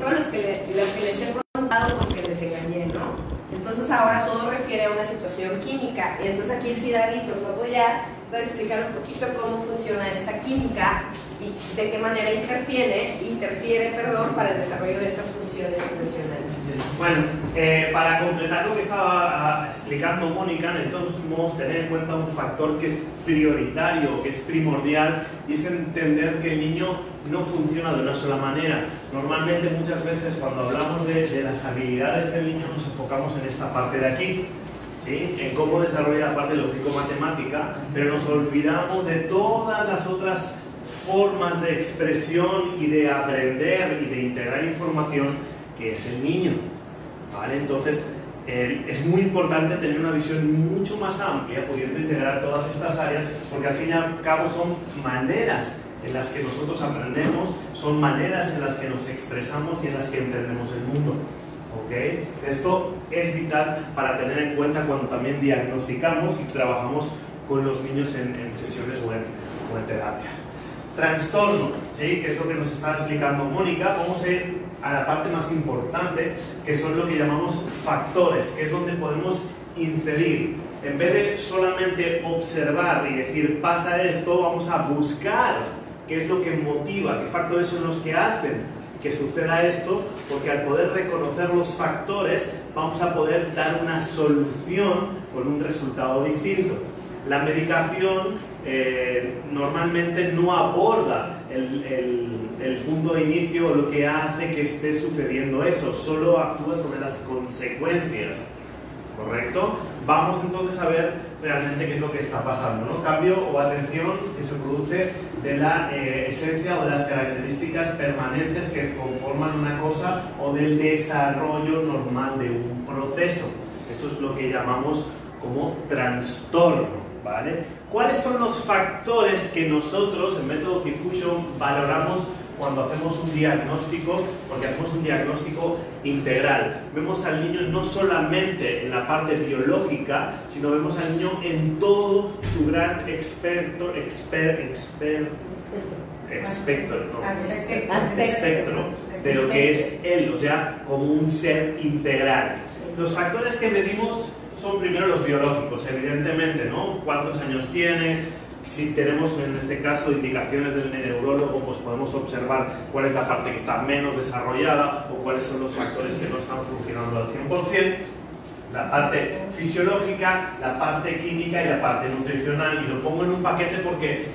todos los que les he contado, pues que les engañé, ¿no? Entonces ahora todo refiere a una situación química. Y entonces aquí sí, David nos va a apoyar para explicar un poquito cómo funciona esta química y de qué manera interfiere para el desarrollo de estas funciones emocionales. Bueno, para completar lo que estaba explicando Mónica, necesitamos tener en cuenta un factor que es prioritario, que es primordial, y es entender que el niño no funciona de una sola manera. Normalmente muchas veces cuando hablamos de las habilidades del niño nos enfocamos en esta parte de aquí, ¿sí? En cómo desarrolla la parte lógico-matemática, pero nos olvidamos de todas las otras formas de expresión y de aprender y de integrar información que es el niño, ¿vale? Entonces es muy importante tener una visión mucho más amplia, pudiendo integrar todas estas áreas, porque al fin y al cabo son maneras en las que nosotros aprendemos, son maneras en las que nos expresamos y en las que entendemos el mundo, ¿ok? Esto es vital para tener en cuenta cuando también diagnosticamos y trabajamos con los niños en sesiones o en terapia. Trastorno, ¿sí? Que es lo que nos está explicando Mónica. Vamos a ir a la parte más importante, que son lo que llamamos factores, que es donde podemos incidir. En vez de solamente observar y decir pasa esto, vamos a buscar qué es lo que motiva, qué factores son los que hacen que suceda esto, porque al poder reconocer los factores vamos a poder dar una solución con un resultado distinto. La medicación normalmente no aborda el punto de inicio o lo que hace que esté sucediendo eso, solo actúa sobre las consecuencias, ¿correcto? Vamos entonces a ver realmente qué es lo que está pasando, ¿no? Cambio o atención que se produce de la esencia o de las características permanentes que conforman una cosa o del desarrollo normal de un proceso. Esto es lo que llamamos como trastorno, ¿vale? ¿Cuáles son los factores que nosotros en método Key-Fusion valoramos cuando hacemos un diagnóstico? Porque hacemos un diagnóstico integral. Vemos al niño no solamente en la parte biológica, sino vemos al niño en todo su gran espectro de lo que es él, o sea, como un ser integral. Los factores que medimos son primero los biológicos, evidentemente, ¿no? ¿Cuántos años tiene? Si tenemos en este caso indicaciones del neurólogo, pues podemos observar cuál es la parte que está menos desarrollada o cuáles son los factores que no están funcionando al 100%. La parte fisiológica, la parte química y la parte nutricional. Y lo pongo en un paquete porque,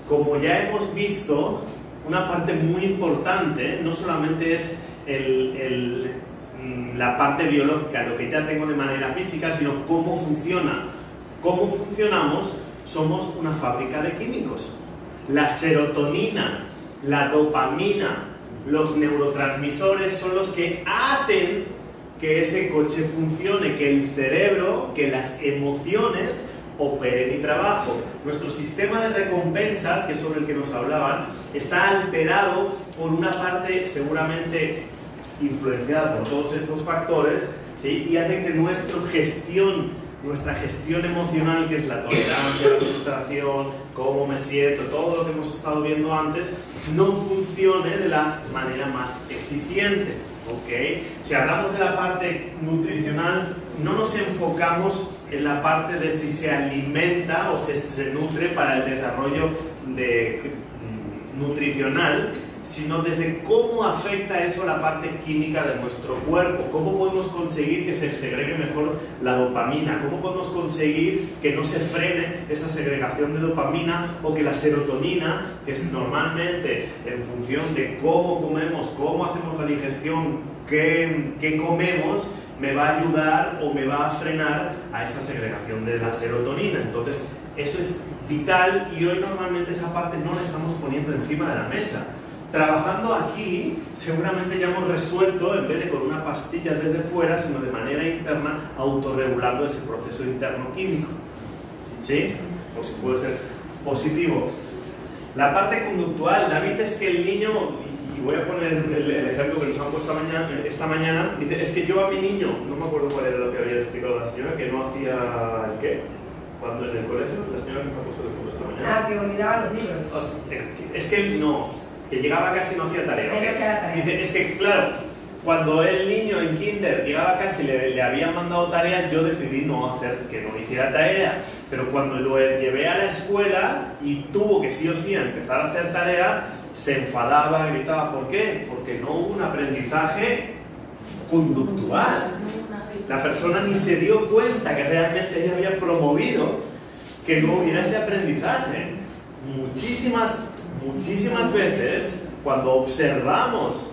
como ya hemos visto, una parte muy importante no solamente es la parte biológica, lo que ya tengo de manera física, sino cómo funciona. ¿Cómo funcionamos? Somos una fábrica de químicos. La serotonina, la dopamina, los neurotransmisores son los que hacen que ese coche funcione, que el cerebro, que las emociones operen y trabajen. Nuestro sistema de recompensas, que es sobre el que nos hablaban, está alterado por una parte seguramente influenciada por todos estos factores, ¿sí? Y hacen que nuestra gestión emocional, que es la tolerancia, la frustración, cómo me siento, todo lo que hemos estado viendo antes, no funcione de la manera más eficiente, ¿ok? Si hablamos de la parte nutricional, no nos enfocamos en la parte de si se alimenta o se nutre para el desarrollo nutricional, sino desde cómo afecta eso a la parte química de nuestro cuerpo, cómo podemos conseguir que se segregue mejor la dopamina, cómo podemos conseguir que no se frene esa segregación de dopamina o que la serotonina, que es normalmente en función de cómo comemos, cómo hacemos la digestión, qué comemos, me va a ayudar o me va a frenar a esta segregación de la serotonina. Entonces, eso es vital y hoy normalmente esa parte no la estamos poniendo encima de la mesa. Trabajando aquí, seguramente ya hemos resuelto, en vez de con una pastilla desde fuera, sino de manera interna, autorregulando ese proceso interno químico. ¿Sí? O si puede ser positivo. La parte conductual, David, es que el niño, y voy a poner el ejemplo que nos han puesto esta mañana, dice, es que yo a mi niño, no me acuerdo cuál era lo que había explicado la señora, que no hacía el qué, cuando en el colegio, la señora que me ha puesto de fondo esta mañana. Ah, que olvidaba los libros. Es que no, que llegaba casi no hacía tarea. ¿Okay? Dice, es que claro, cuando el niño en kinder llegaba a casa y le habían mandado tarea, yo decidí no hacer, que no hiciera tarea. Pero cuando lo llevé a la escuela y tuvo que sí o sí empezar a hacer tarea, se enfadaba, gritaba. ¿Por qué? Porque no hubo un aprendizaje conductual. La persona ni se dio cuenta que realmente ella había promovido que no hubiera ese aprendizaje. Muchísimas veces, cuando observamos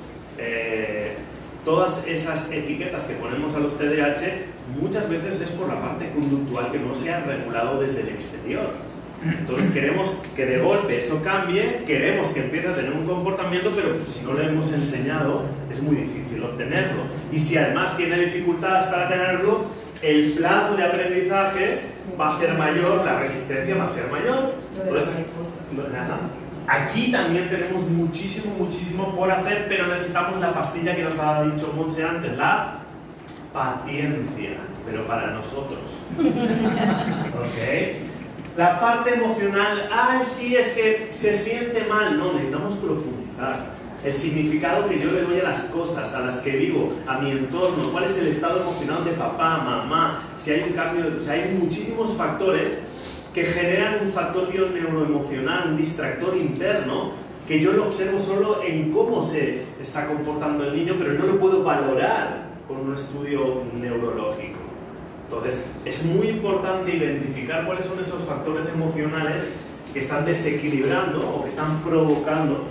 todas esas etiquetas que ponemos a los TDAH, muchas veces es por la parte conductual que no se ha regulado desde el exterior. Entonces queremos que de golpe eso cambie, queremos que empiece a tener un comportamiento, pero pues, si no le hemos enseñado es muy difícil obtenerlo. Y si además tiene dificultades para tenerlo, el plazo de aprendizaje va a ser mayor, la resistencia va a ser mayor. Entonces, aquí también tenemos muchísimo por hacer, pero necesitamos la pastilla que nos ha dicho Montse antes, la paciencia, pero para nosotros. ¿Ok? La parte emocional, sí, es que se siente mal. No, necesitamos profundizar. El significado que yo le doy a las cosas, a las que vivo, a mi entorno, cuál es el estado emocional de papá, mamá, si hay un cambio, o sea, hay muchísimos factores que generan un factor neuroemocional, un distractor interno, que yo lo observo solo en cómo se está comportando el niño, pero no lo puedo valorar con un estudio neurológico. Entonces, es muy importante identificar cuáles son esos factores emocionales que están desequilibrando o que están provocando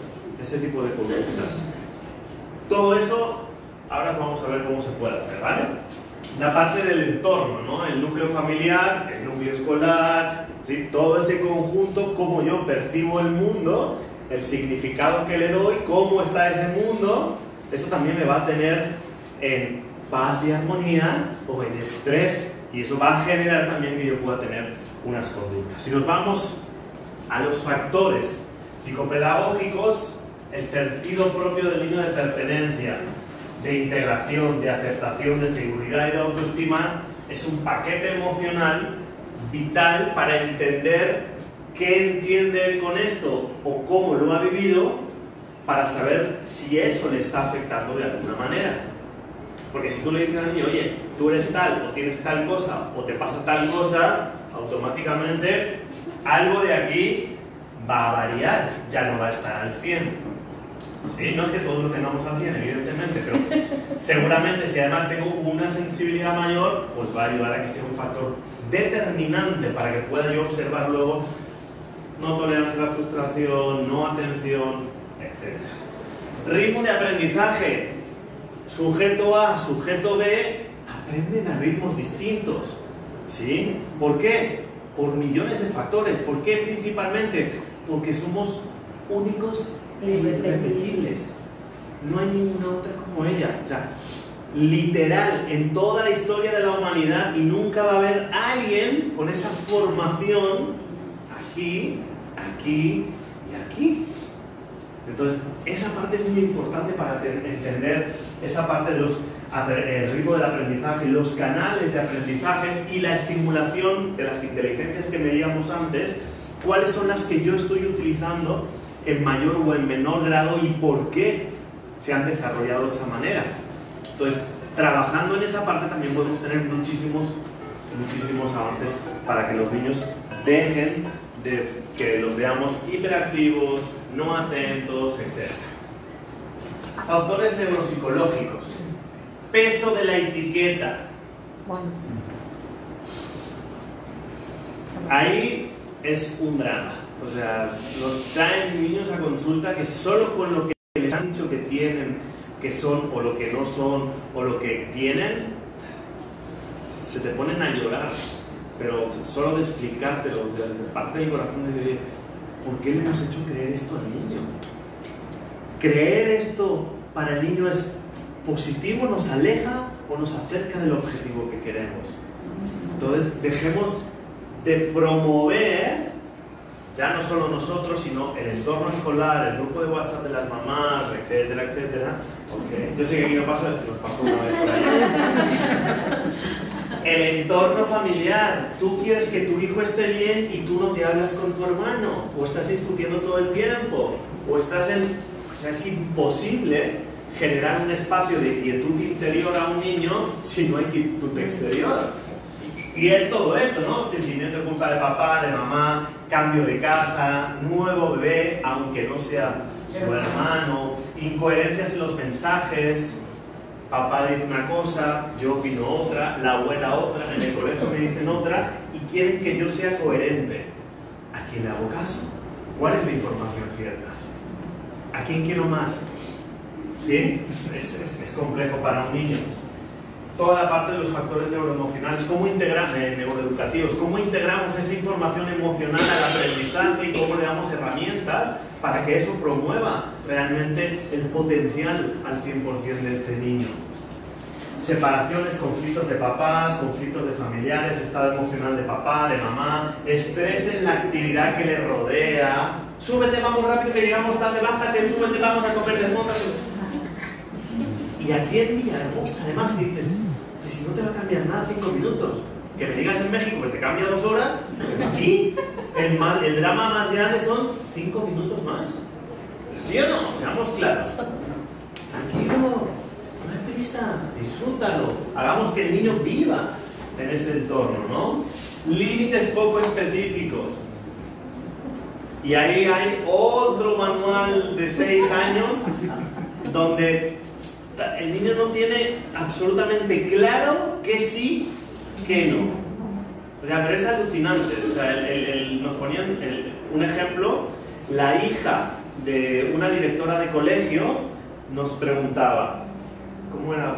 ese tipo de conductas. Todo eso, ahora vamos a ver cómo se puede hacer, ¿vale? La parte del entorno, ¿no? El núcleo familiar, el núcleo escolar, ¿sí? Todo ese conjunto, cómo yo percibo el mundo, el significado que le doy, cómo está ese mundo, esto también me va a tener en paz y armonía o en estrés, y eso va a generar también que yo pueda tener unas conductas. Si nos vamos a los factores psicopedagógicos, el sentido propio del niño de pertenencia, de integración, de aceptación, de seguridad y de autoestima, es un paquete emocional vital para entender qué entiende él con esto o cómo lo ha vivido, para saber si eso le está afectando de alguna manera. Porque si tú le dices al niño, oye, tú eres tal, o tienes tal cosa, o te pasa tal cosa, automáticamente algo de aquí va a variar, ya no va a estar al 100. ¿Sí? No es que todos lo tengamos al 100, evidentemente, pero seguramente si además tengo una sensibilidad mayor, pues va a ayudar a que sea un factor determinante para que pueda yo observar luego no tolerancia a la frustración, no atención, etc. Ritmo de aprendizaje. Sujeto A, sujeto B, aprenden a ritmos distintos. ¿Sí? ¿Por qué? Por millones de factores. ¿Por qué principalmente? Porque somos únicos e irrepetibles. No hay ninguna otra como ella. O sea, literal, en toda la historia de la humanidad, y nunca va a haber alguien con esa formación aquí, aquí y aquí. Entonces, esa parte es muy importante para entender esa parte de el ritmo del aprendizaje, los canales de aprendizajes y la estimulación de las inteligencias que veíamos antes, cuáles son las que yo estoy utilizando en mayor o en menor grado y por qué se han desarrollado de esa manera. Entonces, trabajando en esa parte también podemos tener muchísimos avances para que los niños dejen de que los veamos hiperactivos, no atentos, etc. Factores neuropsicológicos. Peso de la etiqueta. Ahí es un drama. O sea, nos traen niños a consulta que solo con lo que les han dicho que tienen, que son, o lo que no son, o lo que tienen, se te ponen a llorar. Pero solo de explicártelo, desde parte del corazón, de decir, ¿por qué le hemos hecho creer esto al niño? ¿Creer esto para el niño es positivo, nos aleja o nos acerca del objetivo que queremos? Entonces, dejemos de promover, ya no solo nosotros, sino el entorno escolar, el grupo de WhatsApp de las mamás, etcétera, etcétera. ¿Okay? Yo sé que aquí no pasa esto, nos pasó una vez por ahí. El entorno familiar. Tú quieres que tu hijo esté bien y tú no te hablas con tu hermano, o estás discutiendo todo el tiempo, o estás en... O sea, es imposible generar un espacio de quietud interior a un niño si no hay quietud exterior? Y es todo esto, ¿no? Sentimiento de culpa de papá, de mamá, cambio de casa, nuevo bebé, aunque no sea su hermano, incoherencias en los mensajes, papá dice una cosa, yo opino otra, la abuela otra, en el colegio me dicen otra, y quieren que yo sea coherente. ¿A quién le hago caso? ¿Cuál es la información cierta? ¿A quién quiero más? ¿Sí? Es complejo para un niño. Toda la parte de los factores neuroemocionales, cómo integramos, neuroeducativos, cómo integramos esa información emocional al aprendizaje y cómo le damos herramientas para que eso promueva realmente el potencial al 100% de este niño. Separaciones, conflictos de papás, conflictos de familiares, estado emocional de papá, de mamá, estrés en la actividad que le rodea. Súbete, vamos rápido que llegamos tarde, bájate, súbete, vamos a comer de moda. Y aquí en Villahermosa, además, que dices, pues si no te va a cambiar nada 5 minutos, que me digas en México que te cambia 2 horas, aquí el drama más grande son 5 minutos más. ¿Sí o no? Seamos claros. Tranquilo, no hay prisa, disfrútalo, hagamos que el niño viva en ese entorno, ¿no? Límites poco específicos. Y ahí hay otro manual de 6 años donde el niño no tiene absolutamente claro que sí, que no. O sea, pero es alucinante. O sea, nos ponían un ejemplo, la hija de una directora de colegio nos preguntaba, ¿cómo era?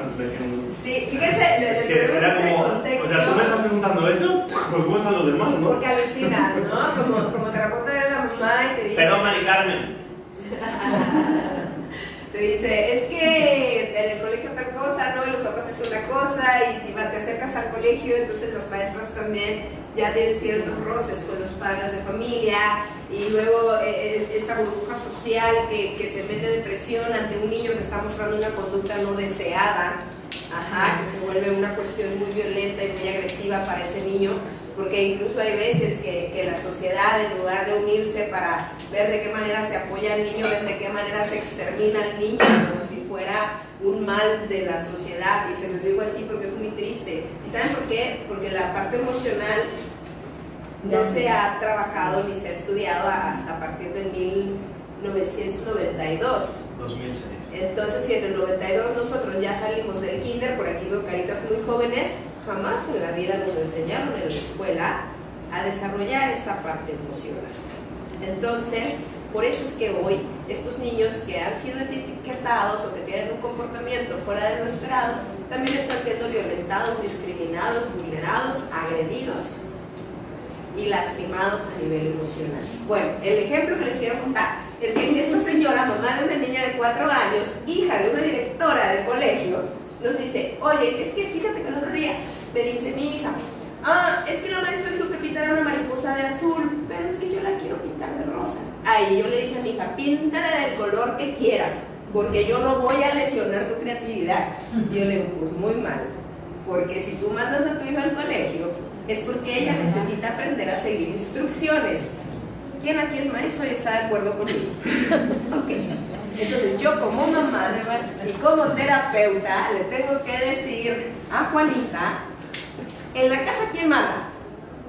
Sí, fíjense, es que era como, contexto. O sea, ¿tú me estás preguntando eso? Pues ¿cómo están los demás, no? Porque alucinas, ¿no? Como te reporta ver a la mamá y te dice... Perdón, Mari Carmen. Te dice, es que en el colegio tal cosa, ¿no? Y los papás hacen una cosa, y si te acercas al colegio, entonces las maestras también ya tienen ciertos roces con los padres de familia, y luego esta burbuja social que se mete de presión ante un niño que está mostrando una conducta no deseada, que se vuelve una cuestión muy violenta y muy agresiva para ese niño, porque incluso hay veces que la sociedad, en lugar de unirse para ver de qué manera se apoya al niño, ver de qué manera se extermina al niño, como si fuera un mal de la sociedad, y se lo digo así porque es muy triste. ¿Y saben por qué? Porque la parte emocional no se ha trabajado ni se ha estudiado hasta a partir de 1992. 2006. Entonces, si en el 92 nosotros ya salimos del kinder, por aquí veo caritas muy jóvenes, jamás en la vida nos enseñaron en la escuela a desarrollar esa parte emocional. Entonces, por eso es que hoy estos niños que han sido etiquetados o que tienen un comportamiento fuera de lo esperado, también están siendo violentados, discriminados, vulnerados, agredidos y lastimados a nivel emocional. Bueno, el ejemplo que les quiero contar es que esta señora, mamá de una niña de 4 años, hija de una directora de colegio, nos dice, oye, es que fíjate que el otro día me dice mi hija, es que la maestra dijo que pintara una mariposa de azul, pero es que yo la quiero pintar de rosa. Ahí yo le dije a mi hija, píntala del color que quieras, porque yo no voy a lesionar tu creatividad. Y yo le digo, pues muy mal, porque si tú mandas a tu hija al colegio, es porque ella necesita aprender a seguir instrucciones. ¿Quién aquí es maestro y está de acuerdo conmigo? Ok. Entonces yo como mamá y como terapeuta le tengo que decir a Juanita, en la casa ¿quién manda?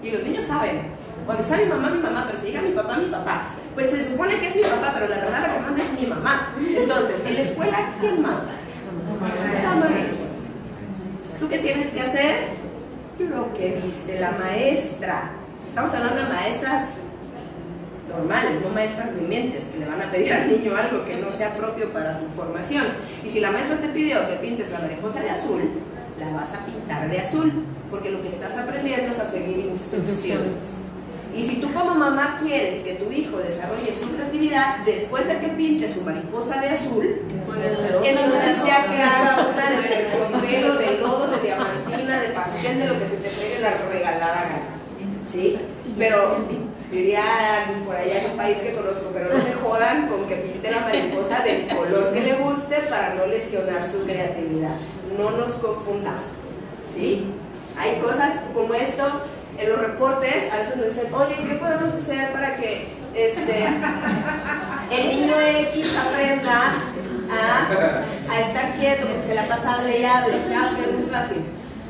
Y los niños saben, cuando está mi mamá, pero si llega mi papá, pues se supone que es mi papá, pero la verdad la que manda es mi mamá. Entonces, en la escuela ¿quién manda? La maestra. ¿Tú qué tienes que hacer? Lo que dice la maestra. Estamos hablando de maestras normales, no maestras de mentes que le van a pedir al niño algo que no sea propio para su formación. Y si la maestra te pidió que pintes la mariposa de azul, la vas a pintar de azul, porque lo que estás aprendiendo es a seguir instrucciones. Y si tú como mamá quieres que tu hijo desarrolle su creatividad, después de que pinte su mariposa de azul, entonces ya que haga una de terciopelo, de lodo, de diamantina, de pastel, de lo que se te pegue la regalada gana. ¿Sí? Pero diría alguien por allá en un país que conozco, pero no te jodan con que pinte la mariposa del color que le guste para no lesionar su creatividad. No nos confundamos, ¿sí? Hay cosas como esto. En los reportes a veces nos dicen, oye, ¿qué podemos hacer para que el niño X aprenda a estar quieto porque se la pasa hable y hable. Claro que es muy fácil.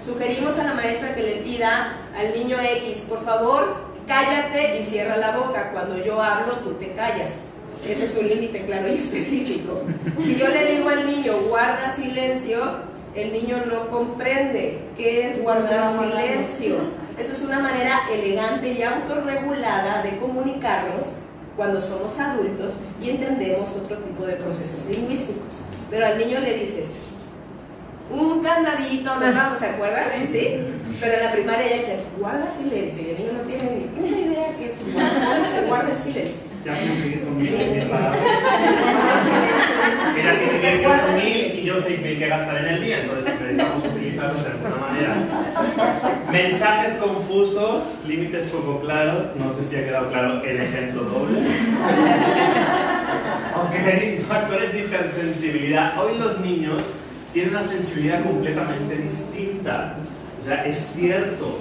Sugerimos a la maestra que le pida al niño X, por favor, cállate y cierra la boca. Cuando yo hablo, tú te callas. Ese es un límite claro y específico. Si yo le digo al niño, guarda silencio, el niño no comprende qué es guardar silencio. Eso es una manera elegante y autorregulada de comunicarnos cuando somos adultos y entendemos otro tipo de procesos lingüísticos. Pero al niño le dices, un candadito, nos vamos, ¿se acuerdan? ¿Sí? Pero en la primaria ella dice, guarda silencio, y el niño no tiene ni una idea que es guarda el silencio. Ya puedo seguir con mis palabras. Ella tiene 18.000 y yo 6.000 que gastar en el día, entonces necesitamos utilizarlos de alguna manera. Mensajes confusos, límites poco claros, no sé si ha quedado claro el ejemplo doble. Ok, factores de hipersensibilidad. Hoy los niños tienen una sensibilidad completamente distinta. O sea, es cierto.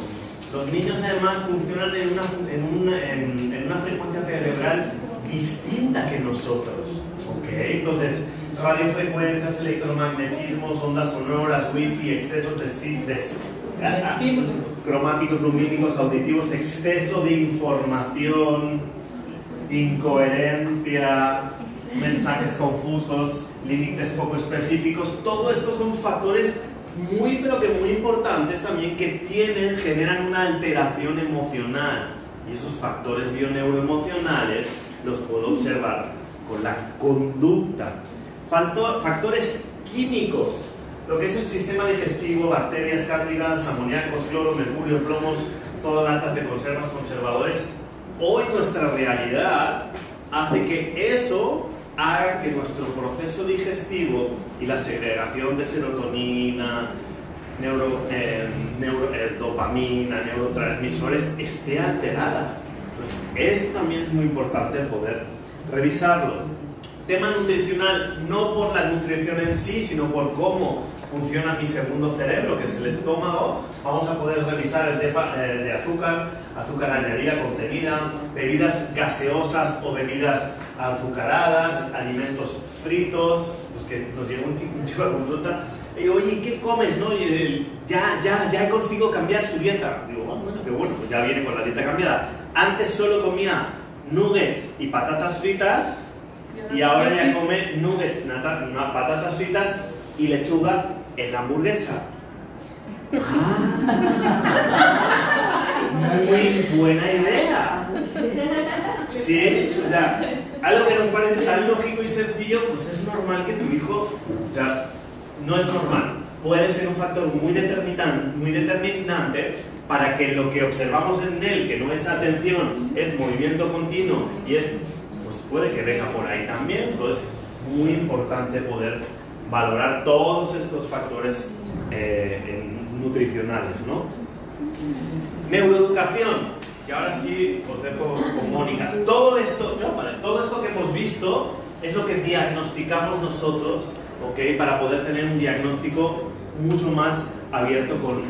Los niños además funcionan en una frecuencia cerebral distinta que nosotros. ¿Okay? Entonces, radiofrecuencias, electromagnetismos, ondas sonoras, wifi, excesos de cromáticos, lumínicos, auditivos, exceso de información, incoherencia, mensajes confusos, límites poco específicos. Todo esto son factores muy pero que muy importantes también que generan una alteración emocional, y esos factores bioneuroemocionales los puedo observar con la conducta. Factores químicos, lo que es el sistema digestivo, bacterias, cándidas, amoníacos, cloro, mercurio, plomos, todas latas de conservas, conservadores. Hoy nuestra realidad hace que eso haga que nuestro proceso digestivo y la segregación de serotonina, dopamina, neurotransmisores esté alterada. Pues esto también es muy importante poder revisarlo. Tema nutricional, no por la nutrición en sí, sino por cómo funciona mi segundo cerebro, que es el estómago. Vamos a poder revisar el tema de azúcar añadida, contenida, bebidas gaseosas o bebidas azucaradas, alimentos fritos. Pues que nos llega un chico a consulta y digo, oye, ¿qué comes? ¿No? Y ya consigo cambiar su dieta. Digo, bueno, qué bueno, pues ya viene con la dieta cambiada. Antes solo comía nuggets y patatas fritas, y ahora ya come nuggets, patatas fritas y lechuga en la hamburguesa. Muy buena idea. Sí, o sea, algo que nos parece tan lógico y sencillo, pues es normal que tu hijo, o sea, no es normal. Puede ser un factor muy determinante para que lo que observamos en él, que no es atención, es movimiento continuo y es, pues puede que venga por ahí también. Entonces, muy importante poder valorar todos estos factores nutricionales, ¿no? Neuroeducación, que ahora sí os dejo con Mónica. Todo esto que hemos visto es lo que diagnosticamos nosotros, ¿okay? Para poder tener un diagnóstico mucho más abierto con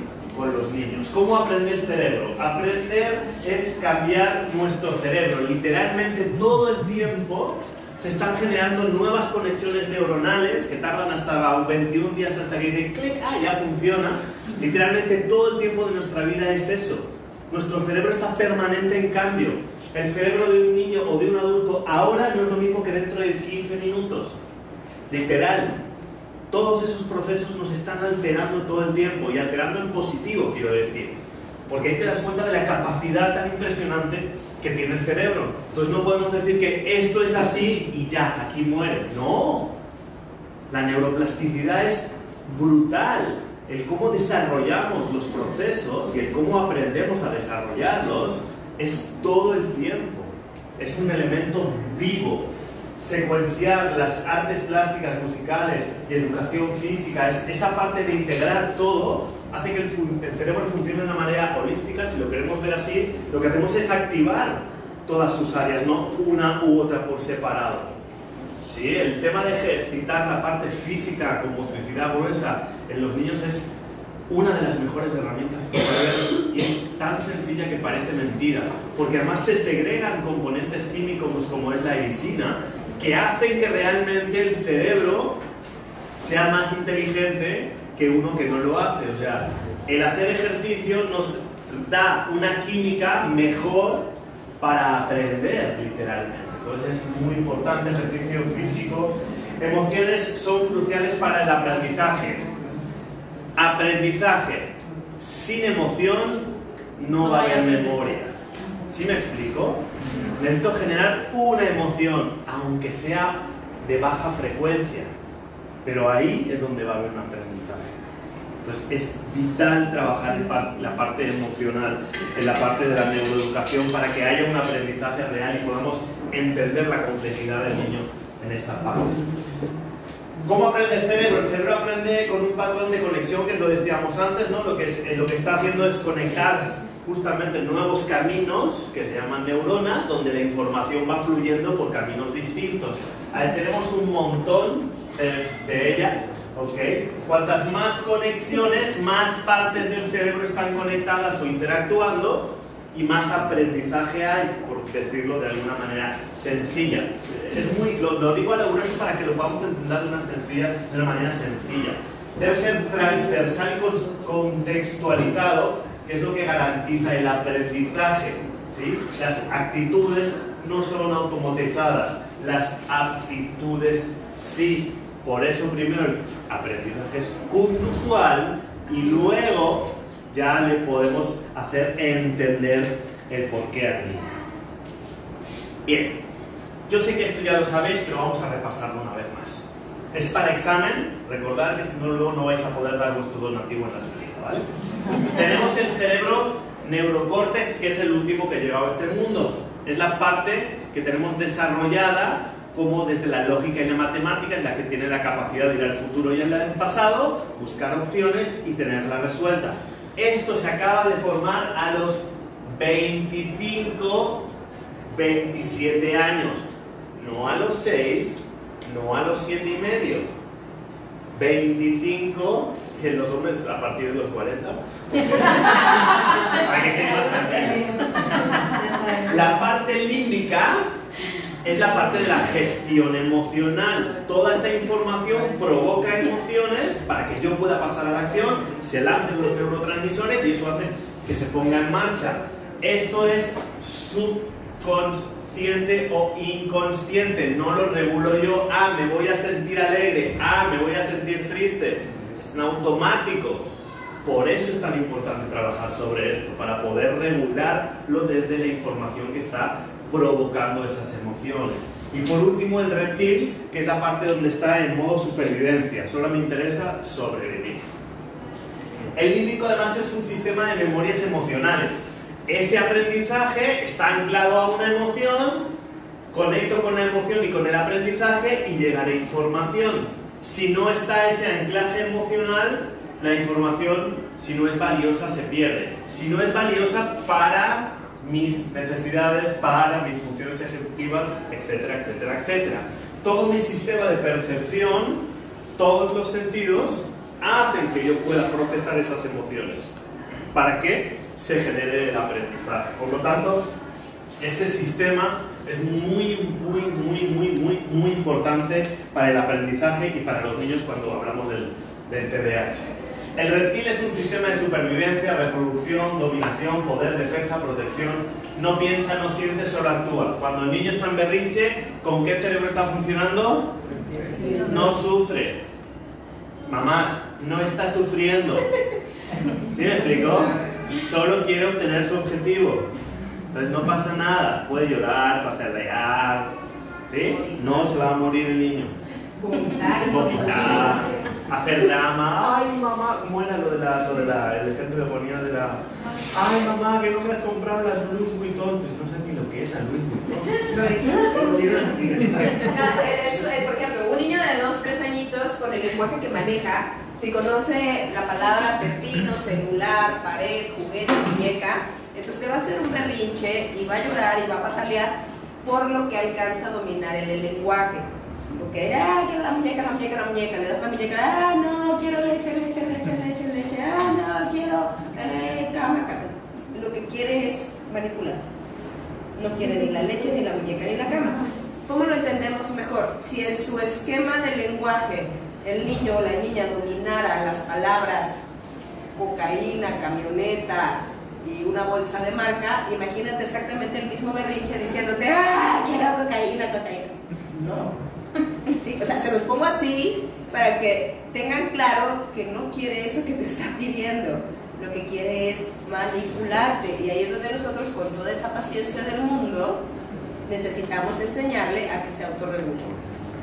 los niños. ¿Cómo aprende el cerebro? Aprender es cambiar nuestro cerebro. Literalmente todo el tiempo se están generando nuevas conexiones neuronales que tardan hasta 21 días hasta que dice clic, ya funciona. Literalmente todo el tiempo de nuestra vida es eso. Nuestro cerebro está permanente en cambio. El cerebro de un niño o de un adulto ahora no es lo mismo que dentro de 15 minutos. Literal. Todos esos procesos nos están alterando todo el tiempo, y alterando en positivo, quiero decir. Porque ahí te das cuenta de la capacidad tan impresionante que tiene el cerebro. Entonces no podemos decir que esto es así y ya, aquí muere. No. La neuroplasticidad es brutal. El cómo desarrollamos los procesos y el cómo aprendemos a desarrollarlos es todo el tiempo. Es un elemento vivo. Secuenciar las artes plásticas, musicales y educación física, esa parte de integrar todo, hace que el cerebro funcione de una manera holística. Si lo queremos ver así, lo que hacemos es activar todas sus áreas, no una u otra por separado. ¿Sí? El tema de ejercitar la parte física con motricidad gruesa en los niños es una de las mejores herramientas que puede haber, y es tan sencilla que parece mentira, porque además se segregan componentes químicos como es la erisina, que hacen que realmente el cerebro sea más inteligente que uno que no lo hace. O sea, el hacer ejercicio nos da una química mejor para aprender, literalmente. Entonces es muy importante el ejercicio físico. Emociones son cruciales para el aprendizaje. Aprendizaje sin emoción no va a haber memoria. ¿Sí me explico? Necesito generar una emoción, aunque sea de baja frecuencia, pero ahí es donde va a haber un aprendizaje. Entonces es vital trabajar en la parte emocional, en la parte de la neuroeducación, para que haya un aprendizaje real y podamos entender la complejidad del niño en esta parte. ¿Cómo aprende el cerebro? El cerebro aprende con un patrón de conexión, que lo decíamos antes, ¿no? Lo que está haciendo es conectar justamente nuevos caminos, que se llaman neuronas, donde la información va fluyendo por caminos distintos. Ahí tenemos un montón de ellas, ¿ok? Cuantas más conexiones, más partes del cerebro están conectadas o interactuando, y más aprendizaje hay, por decirlo de alguna manera sencilla. Lo digo a lo grueso para que lo podamos entender de una manera sencilla. Debe ser transversal y contextualizado, que es lo que garantiza el aprendizaje, ¿sí? Las actitudes no son automatizadas, las aptitudes sí. Por eso primero el aprendizaje es conductual y luego ya le podemos hacer entender el porqué al niño. Bien, yo sé que esto ya lo sabéis, pero vamos a repasarlo una vez más. Es para examen, recordad que si no luego no vais a poder dar vuestro donativo en la salida, ¿vale? Tenemos el cerebro neurocórtex, que es el último que llegaba a este mundo. Es la parte que tenemos desarrollada como desde la lógica y la matemática, es la que tiene la capacidad de ir al futuro y al pasado, buscar opciones y tenerla resuelta. Esto se acaba de formar a los 25, 27 años, no a los 6, no a los 7 y medio. 25, que los hombres a partir de los 40. Para que estén más tranquilos. La parte límbica es la parte de la gestión emocional. Toda esa información provoca emociones para que yo pueda pasar a la acción, se lancen los neurotransmisores y eso hace que se ponga en marcha. Esto es subconsciente o inconsciente, no lo regulo yo. Ah, me voy a sentir alegre, ah, me voy a sentir triste. Es en automático. Por eso es tan importante trabajar sobre esto, para poder regularlo desde la información que está provocando esas emociones. Y por último el reptil, que es la parte donde está en modo supervivencia, solo me interesa sobrevivir. El límbico además es un sistema de memorias emocionales. Ese aprendizaje está anclado a una emoción, conecto con la emoción y con el aprendizaje y llegará información. Si no está ese anclaje emocional, la información, si no es valiosa, se pierde. Si no es valiosa para mis necesidades, para mis funciones ejecutivas, etcétera, etcétera, etcétera. Todo mi sistema de percepción, todos los sentidos, hacen que yo pueda procesar esas emociones para que se genere el aprendizaje. Por lo tanto, este sistema es muy importante para el aprendizaje y para los niños cuando hablamos del TDAH. El reptil es un sistema de supervivencia, reproducción, dominación, poder, defensa, protección. No piensa, no siente, solo actúa. Cuando el niño está en berrinche, ¿con qué cerebro está funcionando? No sufre. Mamás, no está sufriendo. ¿Sí me explico? Solo quiere obtener su objetivo. Entonces no pasa nada. Puede llorar, patalear, ¿sí? No se va a morir el niño. Vomitar, hacer drama. Ay, mamá, ¿cómo era el ejemplo que ponía de la... Ay, mamá, que no me has comprado las Louis Vuitton. Pues no sé ni lo que es la Louis Vuitton. Por ejemplo, un niño de 2, 3 añitos con el lenguaje que maneja, si conoce la palabra pepino, celular, pared, juguete, muñeca, entonces te va a hacer un berrinche y va a llorar y va a patalear por lo que alcanza a dominar el lenguaje. Ok, quiero la muñeca, le das la muñeca, ah, no, quiero leche, ah, no, quiero cama. Lo que quiere es manipular. No quiere ni la leche, ni la muñeca, ni la cama. ¿Cómo lo entendemos mejor? Si en su esquema de lenguaje el niño o la niña dominara las palabras cocaína, camioneta y una bolsa de marca, imagínate exactamente el mismo berrinche diciéndote, ¡ah, quiero cocaína, cocaína! No. Sí, o sea, se los pongo así para que tengan claro que no quiere eso que te está pidiendo. Lo que quiere es manipularte. Y ahí es donde nosotros, con toda esa paciencia del mundo, necesitamos enseñarle a que se autorregule.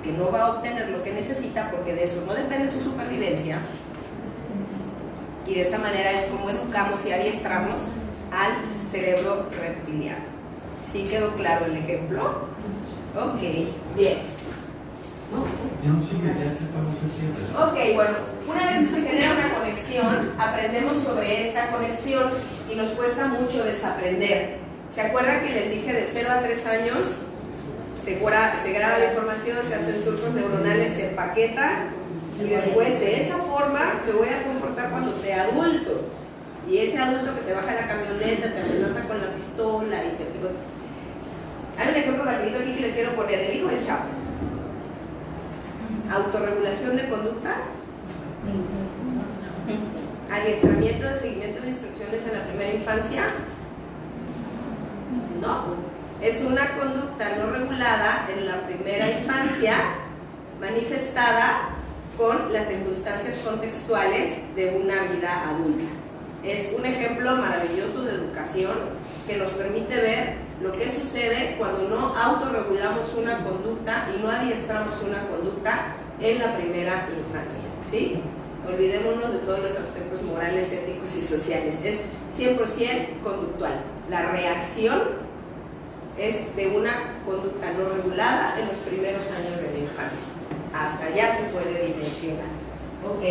Que no va a obtener lo que necesita, porque de eso no depende su supervivencia. Y de esa manera es como educamos y adiestramos al cerebro reptiliano. ¿Sí quedó claro el ejemplo? Ok, bien. Ok, bueno, una vez que se genera una conexión, aprendemos sobre esa conexión y nos cuesta mucho desaprender. ¿Se acuerdan que les dije de 0 a 3 años? Se graba la información, se hacen surcos neuronales, se empaqueta y después de esa forma me voy a comportar cuando sea adulto. Y ese adulto que se baja de la camioneta, te amenaza con la pistola y te digo... Hay un ejemplo rapidito aquí que les quiero poner, el hijo del Chapo. Autorregulación de conducta, adiestramiento de seguimiento de instrucciones en la primera infancia. No, es una conducta no regulada en la primera infancia, manifestada con las circunstancias contextuales de una vida adulta. Es un ejemplo maravilloso de educación que nos permite ver lo que sucede cuando no autorregulamos una conducta y no adiestramos una conducta en la primera infancia, ¿sí? Olvidémonos de todos los aspectos morales, éticos y sociales. Es 100% conductual. La reacción es de una conducta no regulada en los primeros años de la infancia. Hasta allá se puede dimensionar. ¿Ok?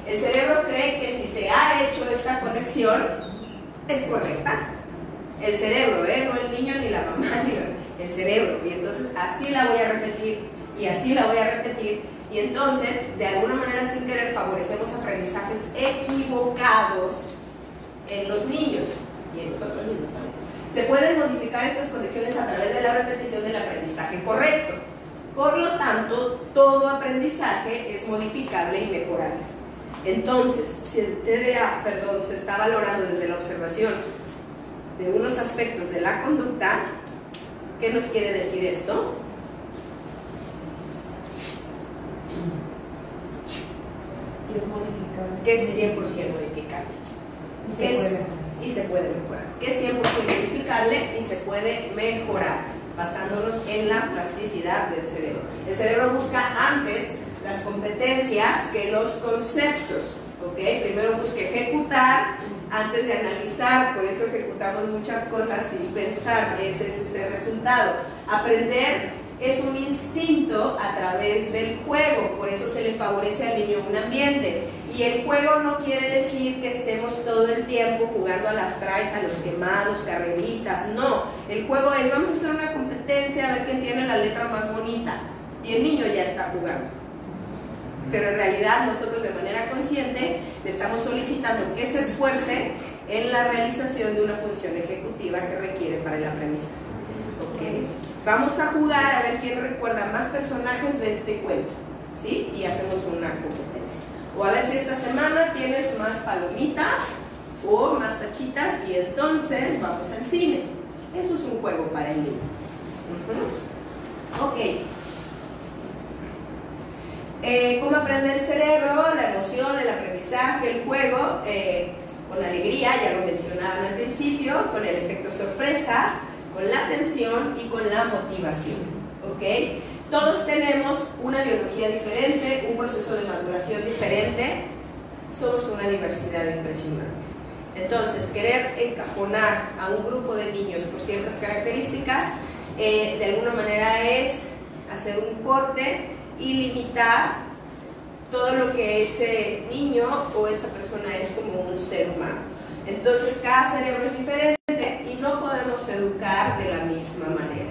El cerebro cree que si se ha hecho esta conexión, es correcta. El cerebro, no el niño, ni la mamá, ni el cerebro. Y entonces así la voy a repetir, y así la voy a repetir. Y entonces, de alguna manera, sin querer, favorecemos aprendizajes equivocados en los niños y en los otros niños también. Se pueden modificar estas conexiones a través de la repetición del aprendizaje correcto. Por lo tanto, todo aprendizaje es modificable y mejorable. Entonces, si el TDA, se está valorando desde la observación de unos aspectos de la conducta, ¿qué nos quiere decir esto? Que es 100% modificable. Y se puede mejorar. Que es 100% modificable y se puede mejorar, basándonos en la plasticidad del cerebro. El cerebro busca antes las competencias que los conceptos. ¿Okay? Primero busca ejecutar antes de analizar, por eso ejecutamos muchas cosas sin pensar, ese es el resultado. Aprender es un instinto a través del juego, por eso se le favorece al niño un ambiente. Y el juego no quiere decir que estemos todo el tiempo jugando a las traes, a los quemados, carreritas, no. El juego es, vamos a hacer una competencia a ver quién tiene la letra más bonita. Y el niño ya está jugando. Pero en realidad nosotros de manera consciente le estamos solicitando que se esfuerce en la realización de una función ejecutiva que requiere para el aprendizaje. ¿Okay? Vamos a jugar a ver quién recuerda más personajes de este cuento, ¿sí? Y hacemos una competencia. O a ver si esta semana tienes más palomitas o más tachitas y entonces vamos al cine. Eso es un juego para el niño. Ok. ¿Cómo aprende el cerebro? La emoción, el aprendizaje, el juego, con alegría, ya lo mencionaban al principio, con el efecto sorpresa, con la atención y con la motivación. ¿Ok? Todos tenemos una biología diferente, un proceso de maduración diferente, somos una diversidad impresionante. Entonces, querer encajonar a un grupo de niños por ciertas características, de alguna manera es hacer un corte y limitar todo lo que ese niño o esa persona es como un ser humano. Entonces cada cerebro es diferente y no podemos educar de la misma manera.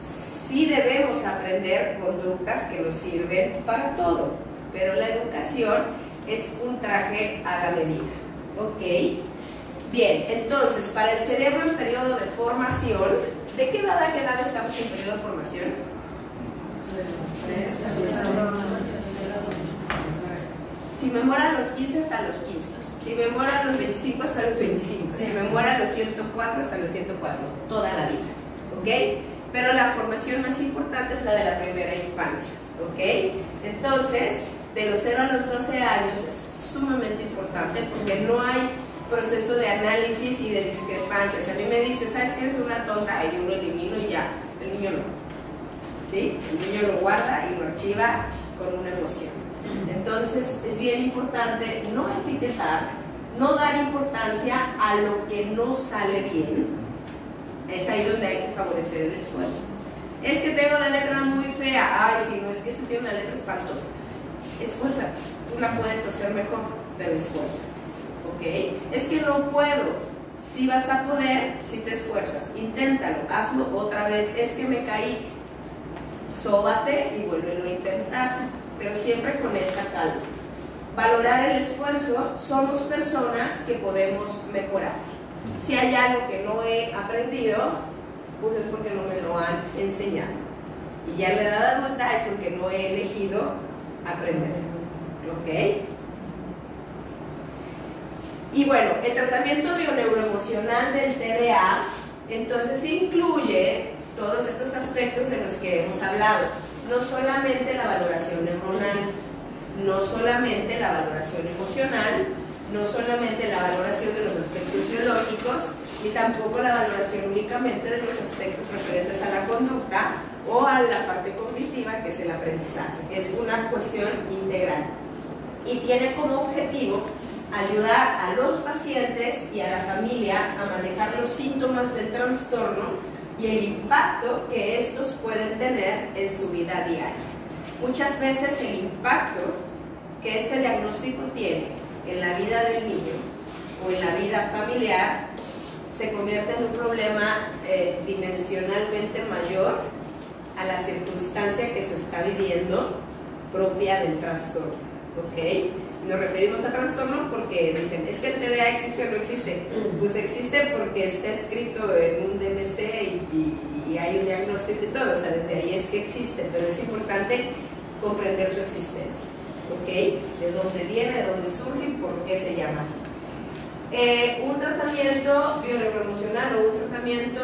Sí debemos aprender conductas que nos sirven para todo, pero la educación es un traje a la medida. ¿Ok? Bien, entonces para el cerebro en periodo de formación, ¿de qué edad a qué edad estamos en periodo de formación? Si me muero a los 15, hasta los 15. Si me muero a los 25, hasta los 25. Si me muero a los 104, hasta los 104. Toda la vida. ¿Ok? Pero la formación más importante es la de la primera infancia. ¿Ok? Entonces, de los 0 a los 12 años es sumamente importante porque no hay proceso de análisis y de discrepancias. A mí me dice, ¿sabes que eres una tonta? Y yo lo elimino y ya. El niño no. ¿Sí? El niño lo guarda y lo archiva con una emoción. Entonces es bien importante no etiquetar, no dar importancia a lo que no sale bien. Es ahí donde hay que favorecer el esfuerzo. Es que tengo la letra muy fea. Ay, sí, no, es que este tiene una letra espantosa. Esfuerza, tú la puedes hacer mejor, pero esfuerza. ¿Ok? Es que no puedo. Si vas a poder, si te esfuerzas, inténtalo, hazlo otra vez. Es que me caí, sóbate y vuélvelo a intentar, pero siempre con esa calma. Valorar el esfuerzo, somos personas que podemos mejorar. Si hay algo que no he aprendido, pues es porque no me lo han enseñado. Y ya en la edad adulta es porque no he elegido aprender. ¿Ok? Y bueno, el tratamiento bioneuroemocional del TDA, entonces incluye todos estos aspectos de los que hemos hablado. No solamente la valoración neuronal, no solamente la valoración emocional, no solamente la valoración de los aspectos biológicos, ni tampoco la valoración únicamente de los aspectos referentes a la conducta o a la parte cognitiva, que es el aprendizaje. Es una cuestión integral y tiene como objetivo ayudar a los pacientes y a la familia a manejar los síntomas del trastorno y el impacto que estos pueden tener en su vida diaria. Muchas veces el impacto que este diagnóstico tiene en la vida del niño o en la vida familiar se convierte en un problema dimensionalmente mayor a la circunstancia que se está viviendo propia del trastorno. ¿Ok? Nos referimos a trastorno porque dicen, ¿es que el TDA existe o no existe? Pues existe porque está escrito en un DMC y hay un diagnóstico y todo, o sea, desde ahí es que existe, pero es importante comprender su existencia, ¿ok? De dónde viene, de dónde surge y por qué se llama así. Un tratamiento bioneuroemocional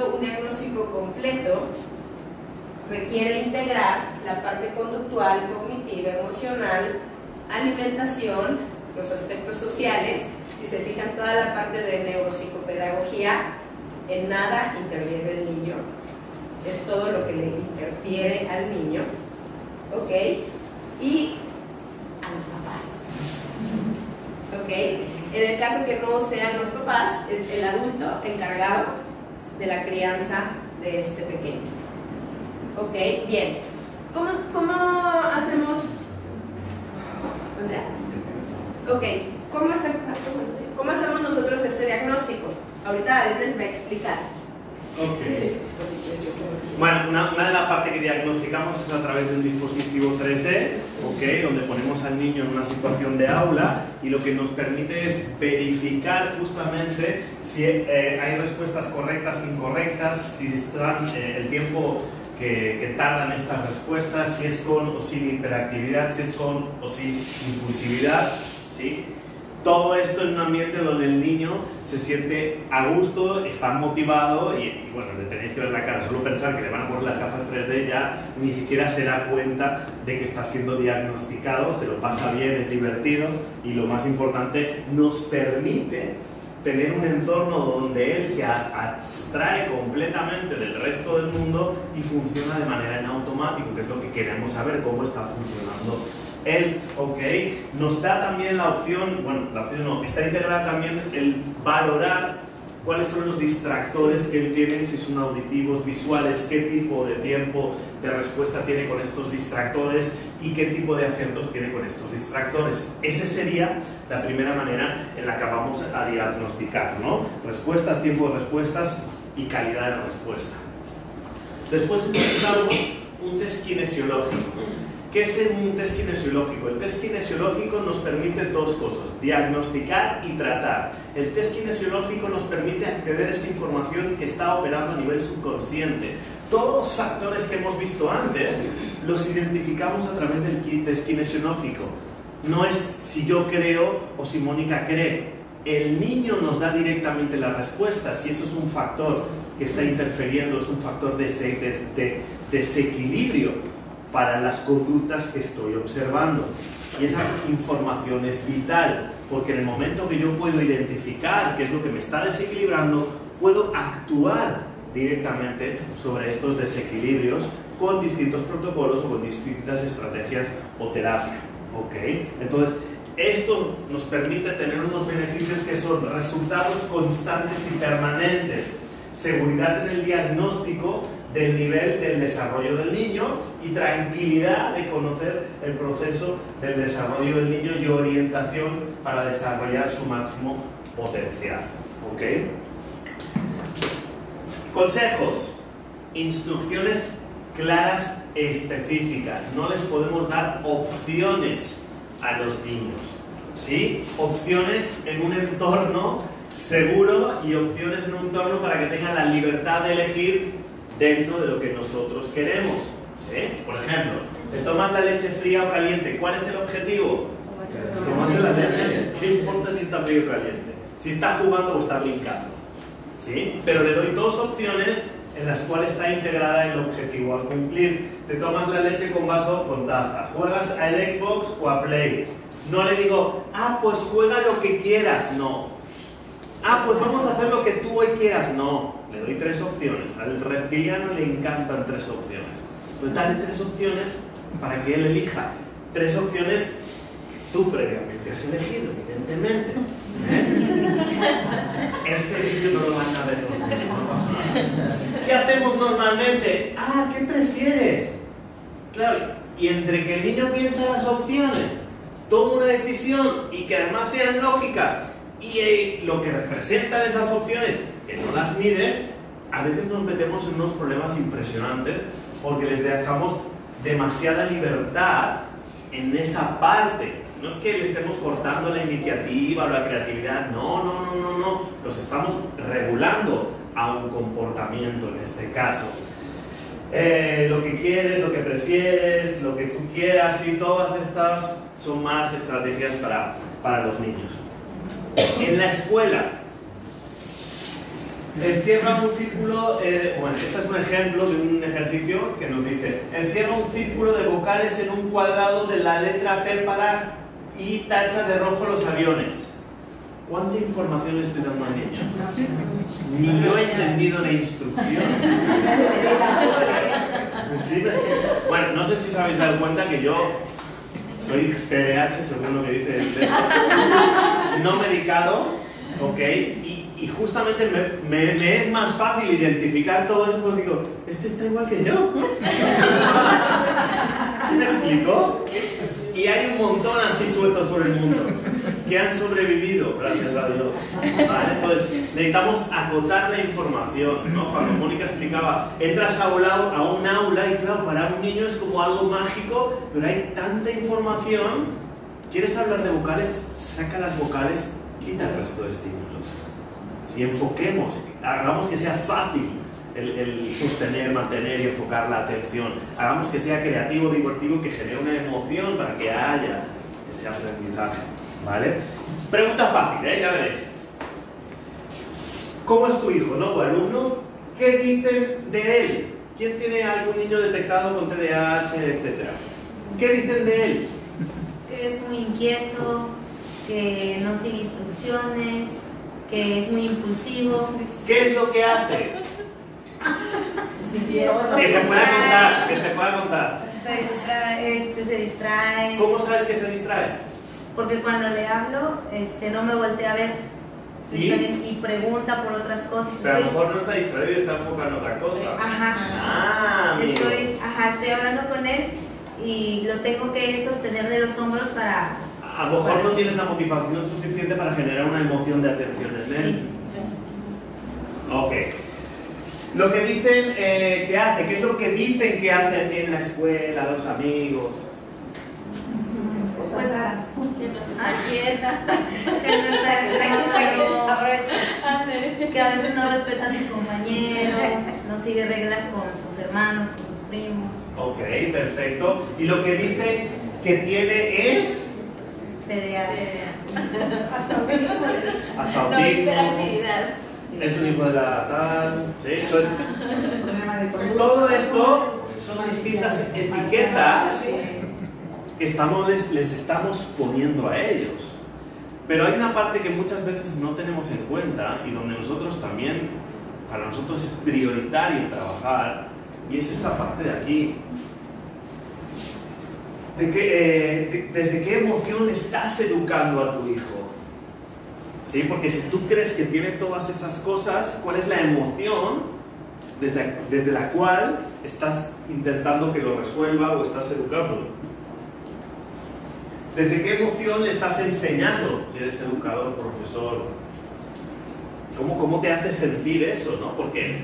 o un diagnóstico completo requiere integrar la parte conductual, cognitiva, emocional, alimentación, los aspectos sociales. Si se fijan, toda la parte de neuropsicopedagogía, en nada interviene el niño, es todo lo que le interfiere al niño, ¿ok? Y a los papás, ¿ok? En el caso que no sean los papás, es el adulto encargado de la crianza de este pequeño, ¿ok? Bien, ¿cómo hacemos? Ok, ¿cómo hacemos nosotros este diagnóstico? Ahorita David les va a explicar. Ok. Bueno, una de las partes que diagnosticamos es a través de un dispositivo 3D, ¿ok? Donde ponemos al niño en una situación de aula y lo que nos permite es verificar justamente si hay respuestas correctas, incorrectas, si están el tiempo que tardan estas respuestas, si es con o sin hiperactividad, si es con o sin impulsividad, ¿sí? Todo esto en un ambiente donde el niño se siente a gusto, está motivado y bueno, le tenéis que ver la cara, solo pensar que le van a poner las gafas 3D ya ni siquiera se da cuenta de que está siendo diagnosticado, se lo pasa bien, es divertido y lo más importante, nos permite tener un entorno donde él se abstrae completamente del resto del mundo y funciona de manera en automático, que es lo que queremos saber, cómo está funcionando él, ¿ok? Nos da también la opción, bueno, la opción no, está integrada también el valorar cuáles son los distractores que él tiene, si son auditivos, visuales, qué tipo de tiempo de respuesta tiene con estos distractores y qué tipo de aciertos tiene con estos distractores. Esa sería la primera manera en la que vamos a diagnosticar, ¿no? Respuestas, tiempo de respuestas y calidad de respuesta. Después encontramos un test kinesiológico. ¿Qué es un test kinesiológico? El test kinesiológico nos permite dos cosas, diagnosticar y tratar. El test kinesiológico nos permite acceder a esta información que está operando a nivel subconsciente. Todos los factores que hemos visto antes los identificamos a través del test kinesiológico. no es si yo creo o si Mónica cree. El niño nos da directamente las respuestas y eso es un factor que está interfiriendo, es un factor de desequilibrio para las conductas que estoy observando. Y esa información es vital, porque en el momento que yo puedo identificar qué es lo que me está desequilibrando, puedo actuar directamente sobre estos desequilibrios con distintos protocolos o con distintas estrategias o terapia. ¿Ok? Entonces, esto nos permite tener unos beneficios que son resultados constantes y permanentes, seguridad en el diagnóstico del nivel del desarrollo del niño y tranquilidad de conocer el proceso del desarrollo del niño y orientación para desarrollar su máximo potencial. ¿Ok? Consejos, instrucciones claras e específicas. No les podemos dar opciones a los niños, ¿sí? Opciones en un entorno seguro y opciones en un entorno para que tengan la libertad de elegir dentro de lo que nosotros queremos, ¿sí? Por ejemplo, ¿te tomas la leche fría o caliente? ¿Cuál es el objetivo? Tomarse la leche. ¿Qué importa si está frío o caliente? Si está jugando o está brincando, ¿sí? Pero le doy dos opciones en las cuales está integrada el objetivo a cumplir. Te tomas la leche con vaso o con taza, juegas al Xbox o a Play. No le digo, pues juega lo que quieras, no. Pues vamos a hacer lo que tú hoy quieras, no. Le doy tres opciones. Al reptiliano le encantan tres opciones. Pues dale tres opciones para que él elija. Tres opciones que tú previamente has elegido, evidentemente. Este vídeo no lo van a ver los niños, no pasa nada. ¿Qué hacemos normalmente? ¿Qué prefieres? Claro, y entre que el niño piensa las opciones, toma una decisión y que además sean lógicas y lo que representan esas opciones, que no las mide, a veces nos metemos en unos problemas impresionantes porque les dejamos demasiada libertad en esa parte. No es que le estemos cortando la iniciativa o la creatividad, no. Los estamos regulando a un comportamiento en este caso. Lo que quieres, lo que prefieres, lo que tú quieras, y todas estas son más estrategias para los niños. En la escuela, encierra un círculo, este es un ejemplo de un ejercicio que nos dice: encierra un círculo de vocales en un cuadrado de la letra P y tacha de rojo los aviones. ¿Cuánta información le estoy dando al niño? Ni yo he entendido la instrucción. ¿Sí? Bueno, no sé si os habéis dado cuenta que yo soy TDAH, según lo que dice el texto, no medicado, ¿ok? Y justamente me es más fácil identificar todo eso porque digo, este está igual que yo. ¿Sí me explico? Y hay un montón así sueltos por el mundo que han sobrevivido, gracias a Dios. ¿Vale? Entonces, necesitamos acotar la información, ¿no? Cuando Mónica explicaba, entras a un aula y claro, para un niño es como algo mágico, pero hay tanta información. ¿Quieres hablar de vocales? Saca las vocales, quita el resto de estímulos. Si enfoquemos, hagamos que sea fácil el sostener, mantener y enfocar la atención. Hagamos que sea creativo, divertido, que genere una emoción para que haya ese aprendizaje. ¿Vale? Pregunta fácil, ya veréis. ¿Cómo es tu hijo, no? O alumno, ¿qué dicen de él? ¿Quién tiene algún niño detectado con TDAH, etcétera? ¿Qué dicen de él? Que es muy inquieto, que no sigue instrucciones, que es muy impulsivo. ¿Qué es lo que hace? Que se pueda contar. Se distrae. ¿Cómo sabes que se distrae? Porque cuando le hablo, no me voltea a ver. Y pregunta por otras cosas. Pero a lo mejor no está distraído y está enfocado en otra cosa. Estoy hablando con él y lo tengo que sostener de los hombros para... A lo mejor no tienes la motivación suficiente para generar una emoción de atención en él. Sí. Ok. Lo que dicen que hace, ¿qué es lo que dicen que hacen en la escuela, los amigos? Pues quieta, que a veces no respeta a sus compañeros, no sigue reglas con sus hermanos, con sus primos. Ok, perfecto. Y lo que dice que tiene es... Hasta autismo. Hasta No, autismo. hiperactividad. Es un hijo de la tal. ¿Sí? Entonces, todo esto son distintas etiquetas que les estamos poniendo a ellos. Pero hay una parte que muchas veces no tenemos en cuenta y donde nosotros también, para nosotros es prioritario trabajar, y es esta parte de aquí. ¿Desde qué emoción estás educando a tu hijo? ¿Sí? Porque si tú crees que tiene todas esas cosas, ¿cuál es la emoción desde la cual estás intentando que lo resuelva o estás educándolo? ¿Desde qué emoción le estás enseñando? Si eres educador, profesor, ¿cómo te hace sentir eso, no? Porque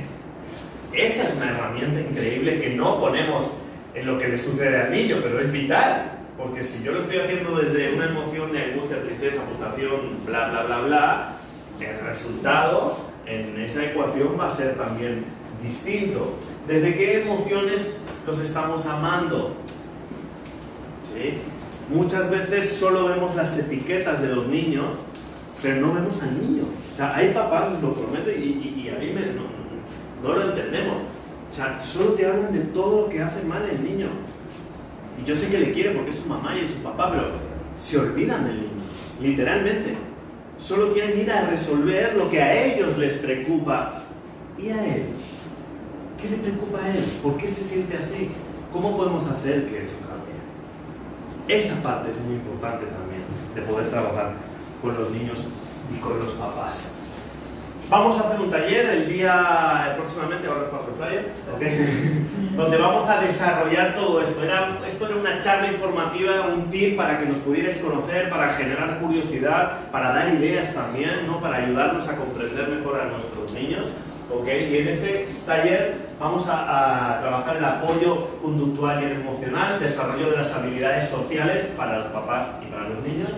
esa es una herramienta increíble que no ponemos en lo que le sucede al niño, pero es vital. Porque si yo lo estoy haciendo desde una emoción de angustia, tristeza, frustración, bla, bla, bla, bla, el resultado en esa ecuación va a ser también distinto. ¿Desde qué emociones los estamos amando? ¿Sí? Muchas veces solo vemos las etiquetas de los niños, pero no vemos al niño. O sea, hay papás, os lo prometo, y a mí no lo entendemos. O sea, solo te hablan de todo lo que hace mal el niño. Y yo sé que le quiere porque es su mamá y es su papá, pero se olvidan del niño, literalmente. Solo quieren ir a resolver lo que a ellos les preocupa. ¿Y a él? ¿Qué le preocupa a él? ¿Por qué se siente así? ¿Cómo podemos hacer que eso cambie? Esa parte es muy importante también, de poder trabajar con los niños y con los papás. Vamos a hacer un taller el día próximamente, ahora os paso el flyer, ¿okay? Donde vamos a desarrollar todo esto. Esto era una charla informativa, un tip para que nos pudierais conocer, para generar curiosidad, para dar ideas también, ¿no? Para ayudarnos a comprender mejor a nuestros niños. ¿Okay? Y en este taller vamos a trabajar el apoyo conductual y emocional, desarrollo de las habilidades sociales para los papás y para los niños,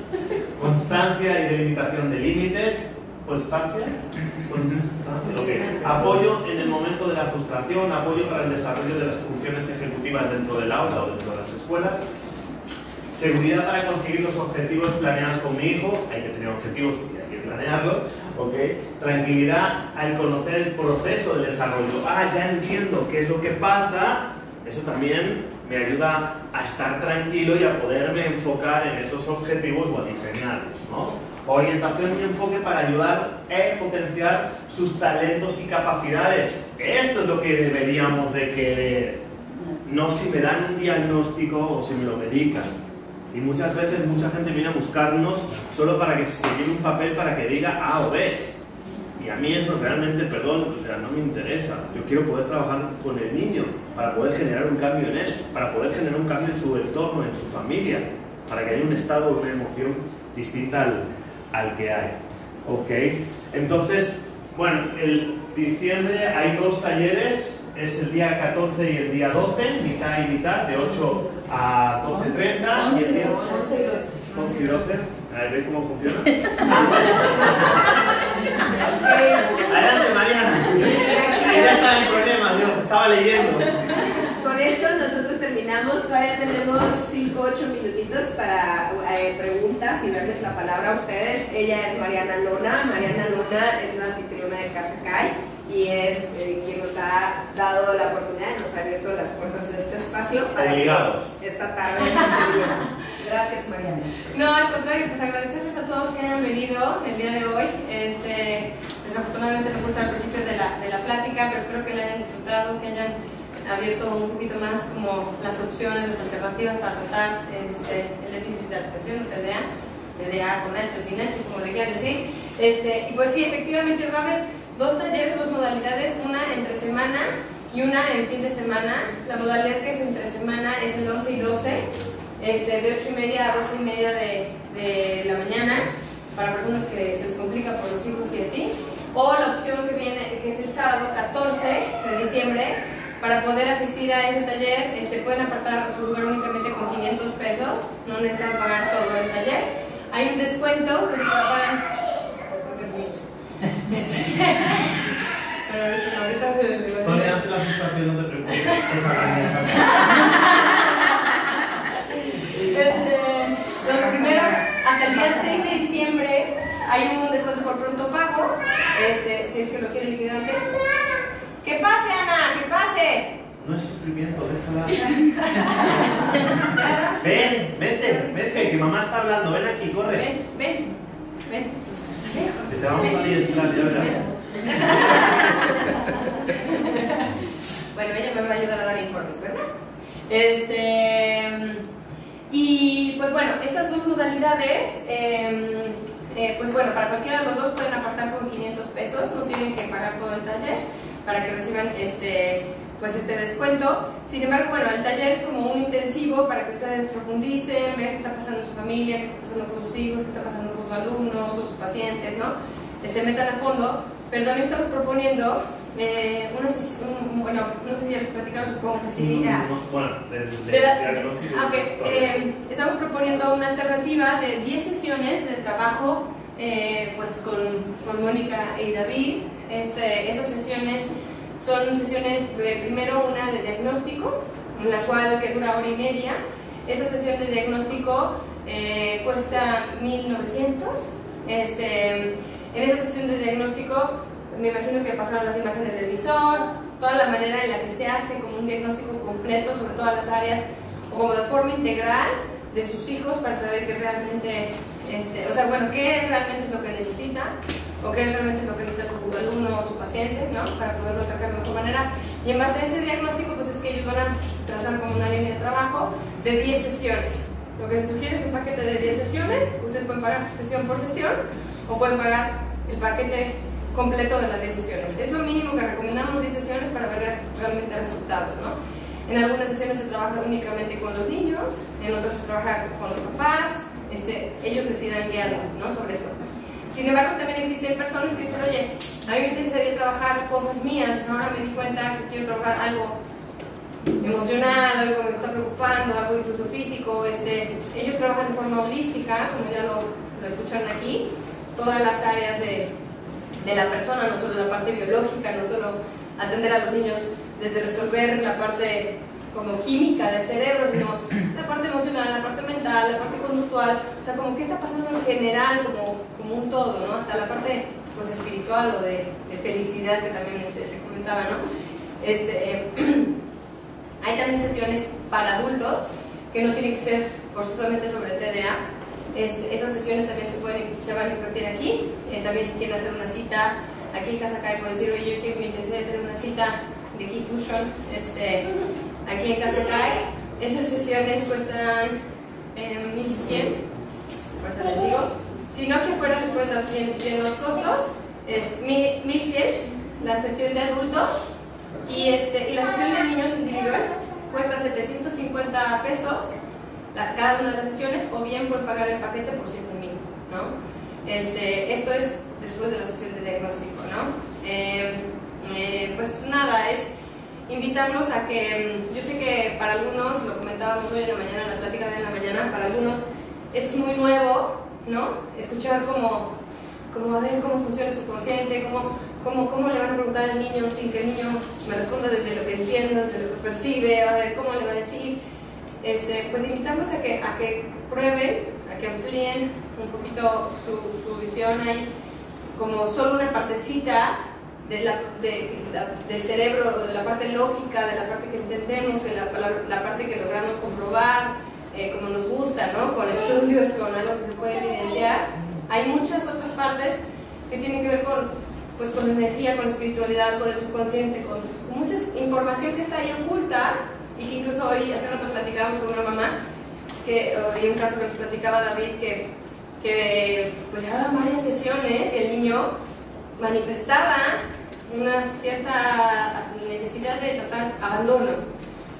constancia y delimitación de límites, constancia, okay. Apoyo en el momento de la frustración, apoyo para el desarrollo de las funciones ejecutivas dentro del aula o dentro de las escuelas, seguridad para conseguir los objetivos planeados con mi hijo, hay que tener objetivos y hay que planearlos, ¿okay? Tranquilidad al conocer el proceso de desarrollo. Ya entiendo qué es lo que pasa, eso también me ayuda a estar tranquilo y a poderme enfocar en esos objetivos o a diseñarlos, ¿no? Orientación y enfoque para ayudar a potenciar sus talentos y capacidades. Esto es lo que deberíamos de querer, no si me dan un diagnóstico o si me lo medican. Y muchas veces mucha gente viene a buscarnos solo para que se lleve un papel para que diga A o B. Y a mí eso realmente, perdón, o sea, no me interesa. Yo quiero poder trabajar con el niño para poder generar un cambio en él, para poder generar un cambio en su entorno, en su familia, para que haya un estado, una emoción distinta al que hay. ¿Ok? Entonces, bueno, el diciembre hay 2 talleres, es el día 14 y el día 12, mitad y mitad, de 8 a 12:30, y el día 11 y 12. ¿Veis cómo funciona? Adelante, Mariana. Ya estaba en problemas, yo estaba leyendo. Con esto nosotros terminamos, todavía tenemos 5 o 8 minutitos para preguntas y darles la palabra a ustedes. Ella es Mariana Nona. Mariana Nona es la anfitriona de Casa Kai y es quien nos ha dado la oportunidad, nos ha abierto las puertas de este espacio para que esta tarde sucediera. Gracias, Mariana. No, al contrario, pues agradecerles a todos que hayan venido el día de hoy. Desafortunadamente no gusta al principio de la plática, pero espero que la hayan disfrutado, que hayan abierto un poquito más como las opciones, las alternativas para tratar el déficit de atención, TDA con H o sin H, como le quieran decir. Y pues sí, efectivamente va a haber 2 talleres, 2 modalidades, una entre semana y una en fin de semana. La modalidad que es entre semana es el 11 y 12, de 8:30 a 12:30 de la mañana, para personas que se les complica por los hijos y así. O la opción que viene, que es el sábado 14 de diciembre, para poder asistir a ese taller, pueden apartar su lugar únicamente con 500 pesos, no necesitan pagar todo el taller. Hay un descuento que se pagan. Tolerancia a la frustración, no te preocupes. Los primeros, hasta hay un descuento por pronto pago, si es que lo quiere liquidar antes. ¡Que pase, Ana! ¡Que pase! No es sufrimiento, déjala. Vente, que mamá está hablando, ven aquí, corre. Ven. Que te vamos a adiestrar, ya verás. Bueno, ella me va a ayudar a dar informes, ¿verdad? Y pues bueno, estas dos modalidades, pues bueno, para cualquiera de los dos pueden apartar con 500 pesos, no tienen que pagar todo el taller para que reciban pues este descuento. Sin embargo, bueno, el taller es como un intensivo para que ustedes profundicen, vean qué está pasando en su familia, qué está pasando con sus hijos, qué está pasando con sus alumnos, con sus pacientes, ¿no? Metan a fondo, pero también estamos proponiendo una sesión, bueno, no sé si ya les platicaron, supongo que sí. Bueno, del diagnóstico. Estamos proponiendo una alternativa de 10 sesiones de trabajo pues con Mónica y David. Estas sesiones son sesiones, primero una de diagnóstico, en la cual que dura hora y media. Esta sesión de diagnóstico cuesta 1,900. En esta sesión de diagnóstico, me imagino que pasaron las imágenes del visor, toda la manera en la que se hace como un diagnóstico completo sobre todas las áreas, o como de forma integral de sus hijos para saber que realmente, o sea, bueno, qué realmente es lo que necesita, o qué realmente es lo que necesita su alumno o su paciente, ¿no? Para poderlo sacar de mejor manera. Y en base a ese diagnóstico, pues es que ellos van a trazar como una línea de trabajo de 10 sesiones. Lo que se sugiere es un paquete de 10 sesiones, ustedes pueden pagar sesión por sesión, o pueden pagar el paquete completo de las 10 sesiones. Es lo mínimo que recomendamos, 10 sesiones para ver realmente resultados, ¿no? En algunas sesiones se trabaja únicamente con los niños, en otras se trabaja con los papás, ellos les irán guiando, ¿no? Sobre esto. Sin embargo, también existen personas que dicen, oye, a mí me interesaría trabajar cosas mías, o sea, ahora me di cuenta que quiero trabajar algo emocional, algo que me está preocupando, algo incluso físico. Ellos trabajan de forma holística, como ya lo escucharon aquí, todas las áreas de la persona, no solo la parte biológica, no solo atender a los niños desde resolver la parte como química del cerebro, sino la parte emocional, la parte mental, la parte conductual, o sea, como qué está pasando en general, como un todo, ¿no? Hasta la parte pues espiritual o de felicidad que también se comentaba, ¿no? Hay también sesiones para adultos que no tienen que ser forzosamente sobre TDA. Esas sesiones también se van a impartir aquí. También si quieren hacer una cita aquí en Casa CAE, pueden decir, oye, yo quiero, me interesaría tener una cita de Key Fusion aquí en Casa CAE. Esas sesiones cuestan 1,100, ahorita les digo. Si no, que fuera les cuentan bien los costos. Es 1,100 la sesión de adultos y la sesión de niños individual cuesta 750 pesos cada una de las sesiones, o bien pueden pagar el paquete por 7,000, ¿no? Esto es después de la sesión de diagnóstico, ¿no? Pues nada, es invitarlos a que, yo sé que para algunos, lo comentábamos hoy en la mañana, en la plática de la mañana, para algunos esto es muy nuevo, ¿no? Escuchar como a ver cómo funciona su consciente, cómo le van a preguntar al niño sin que el niño me responda desde lo que entiende, desde lo que percibe, a ver cómo le va a decir. Pues invitarlos a que prueben, a que amplíen un poquito su visión ahí, como solo una partecita del cerebro, de la parte lógica, de la parte que entendemos, de la parte que logramos comprobar, como nos gusta, ¿no? Con estudios, con algo que se puede evidenciar. Hay muchas otras partes que tienen que ver con la energía, con la espiritualidad, con el subconsciente, con mucha información que está ahí oculta, y que incluso hoy, hace rato platicábamos con una mamá, y un caso que nos platicaba David, que pues llevaban varias sesiones y el niño manifestaba una cierta necesidad de tratar abandono,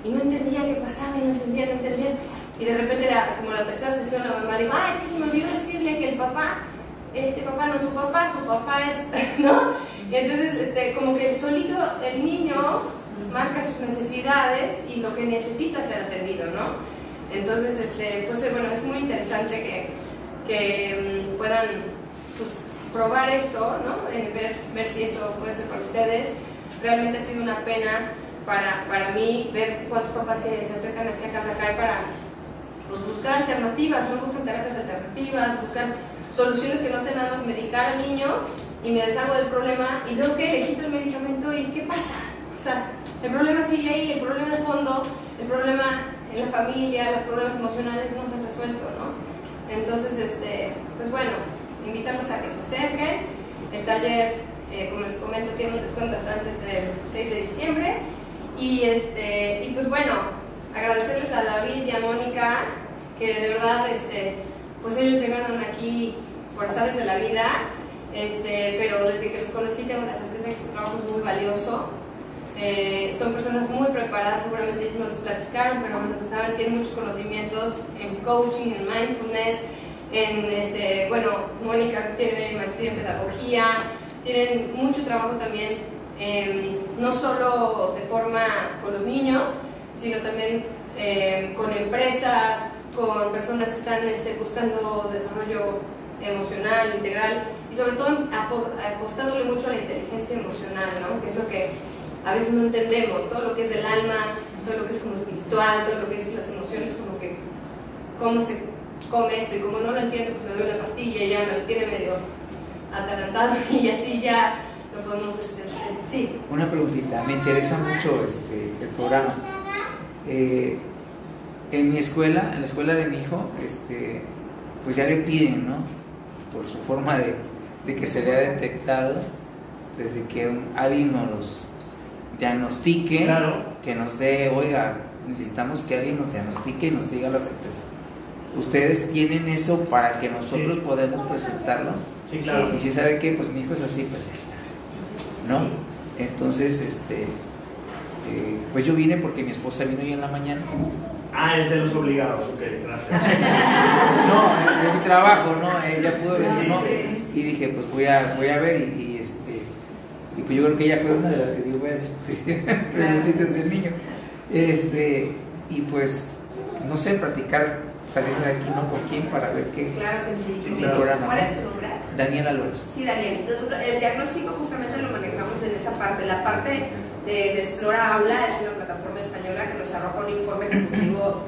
y no entendía qué pasaba, y no entendía, y de repente, como la tercera sesión, la mamá dijo, es que se me olvidó decirle que el papá, papá no es su papá es, ¿no? Y entonces, como que solito el niño marca sus necesidades y lo que necesita ser atendido, ¿no? Entonces, pues bueno, es muy interesante que puedan pues, probar esto, ¿no? Ver si esto puede ser para ustedes. Realmente ha sido una pena para mí ver cuántos papás que se acercan aquí a Casa CAE para pues, buscar alternativas, no buscan terapias alternativas, buscan soluciones que no sean nada más medicar al niño y me deshago del problema y luego que le quito el medicamento y ¿qué pasa? O sea, el problema sigue ahí, el problema de fondo, el problema en la familia, los problemas emocionales no se han resuelto, ¿no? Entonces, pues bueno, invitarlos a que se acerquen. El taller, como les comento, tiene un descuento hasta antes del 6 de diciembre. Y pues bueno, agradecerles a David y a Mónica, que de verdad, pues ellos llegaron aquí por azares de la vida, pero desde que los conocí tengo la certeza de que su trabajo es muy valioso. Son personas muy preparadas, seguramente ellos no les platicaron, pero bueno, saben, tienen muchos conocimientos en coaching, en mindfulness, bueno, Mónica tiene maestría en pedagogía, tienen mucho trabajo también, no solo de forma con los niños, sino también con empresas, con personas que están buscando desarrollo emocional, integral, y sobre todo apostándole mucho a la inteligencia emocional, ¿no? Que es lo que a veces no entendemos, todo lo que es del alma, todo lo que es como espiritual, todo lo que es las emociones, como que cómo se come esto, y como no lo entiendo, pues me doy una pastilla y ya me lo tiene medio atarantado y así ya lo podemos sí. Una preguntita, me interesa mucho el programa. En mi escuela, en la escuela de mi hijo, pues ya le piden, ¿no? Por su forma de que se le ha detectado, desde que alguien nos los diagnostique, claro, que nos dé, oiga, necesitamos que alguien nos diagnostique y nos diga la certeza. ¿Ustedes tienen eso para que nosotros podamos presentarlo? Sí, claro. Y si sabe que, pues mi hijo es así, pues ya está, ¿no? Entonces, pues yo vine porque mi esposa vino hoy en la mañana. Ah, es de los obligados, ok, gracias. No, de mi trabajo, ¿no? Ella pudo venir, Sí, ¿no? sí. Y dije, pues voy a ver y pues yo creo que ella fue una de las que dio varias preguntitas del niño. Y pues, no sé, practicar saliendo de aquí, ¿no? ¿Con quién? Para ver qué. Claro que sí. Sí, claro. ¿Cuál es tu nombre? Daniel Álvarez. Sí, Daniel. Nosotros, el diagnóstico justamente lo manejamos en esa parte. La parte de Explora Aula es una plataforma española que nos arroja un informe ejecutivo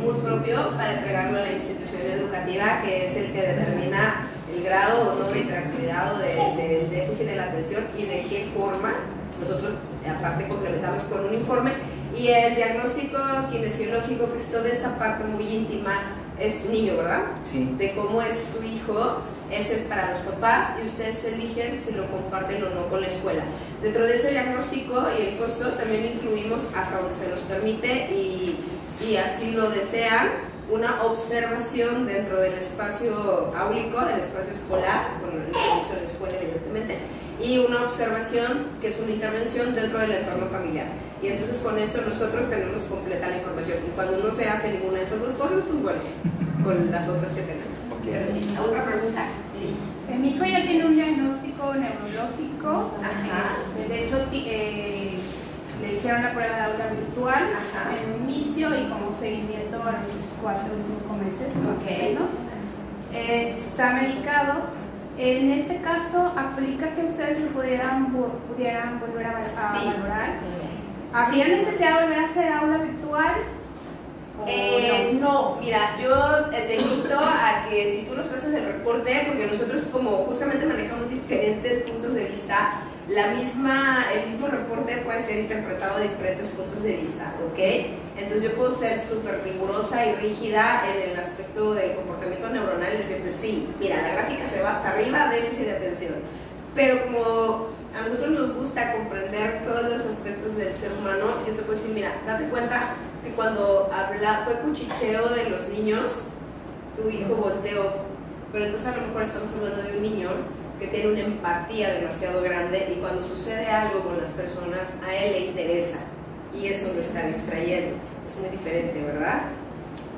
muy propio para entregarlo a la institución educativa, que es el que determina el grado o no de hiperactividad o del déficit de la atención y de qué forma. Nosotros aparte complementamos con un informe, y el diagnóstico kinesiológico, que es toda esa parte muy íntima, es niño, ¿verdad? Sí. De cómo es tu hijo. Ese es para los papás y ustedes eligen si lo comparten o no con la escuela. Dentro de ese diagnóstico y el costo también incluimos, hasta donde se nos permite y así lo desean, una observación dentro del espacio áulico, del espacio escolar, con el permiso de la escuela evidentemente, y una observación que es una intervención dentro del entorno familiar. Y entonces con eso nosotros tenemos completa la información. Y cuando no se hace ninguna de esas dos cosas, pues bueno, con las otras que tenemos. Pero sí, ¿otra pregunta? Sí. Mi hijo ya tiene un diagnóstico neurológico. Ajá. De hecho, le hicieron la prueba de aula virtual. Ajá. En un inicio y como seguimiento a los 4 o 5 meses, más o menos. Está medicado. En este caso, ¿aplica que ustedes lo pudieran volver a Sí. valorar? ¿Habría necesidad de volver a hacer aula virtual? No, mira, yo te invito a que si tú nos pasas el reporte, porque nosotros como justamente manejamos diferentes puntos de vista, el mismo reporte puede ser interpretado de diferentes puntos de vista, ¿ok? Entonces yo puedo ser súper rigurosa y rígida en el aspecto del comportamiento neuronal y decir, pues sí, mira, la gráfica se va hasta arriba, déficit de atención, pero como a nosotros nos gusta comprender todos los aspectos del ser humano, yo te puedo decir, mira, date cuenta que cuando fue cuchicheo de los niños, tu hijo volteó, pero entonces a lo mejor estamos hablando de un niño que tiene una empatía demasiado grande y cuando sucede algo con las personas, a él le interesa y eso lo está distrayendo. Es muy diferente, ¿verdad?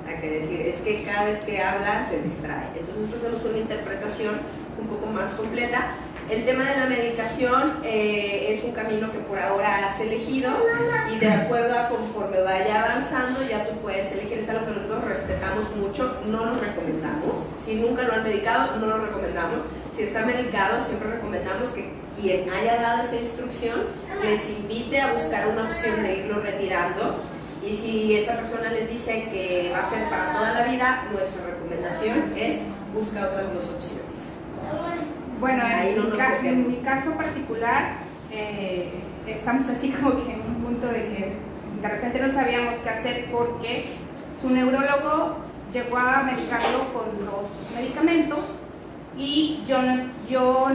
A que decir, es que cada vez que hablan se distrae. Entonces nosotros hacemos una interpretación un poco más completa. El tema de la medicación es un camino que por ahora has elegido y de acuerdo a conforme vaya avanzando ya tú puedes elegir. Es algo que nosotros respetamos mucho, no lo recomendamos. Si nunca lo han medicado, no lo recomendamos. Si está medicado, siempre recomendamos que quien haya dado esa instrucción les invite a buscar una opción de irlo retirando. Y si esa persona les dice que va a ser para toda la vida, nuestra recomendación es buscar otras dos opciones. Bueno, Ahí no nos en mi metemos. caso particular, estamos así como que en un punto de que de repente no sabíamos qué hacer porque su neurólogo llegó a medicarlo con los medicamentos y yo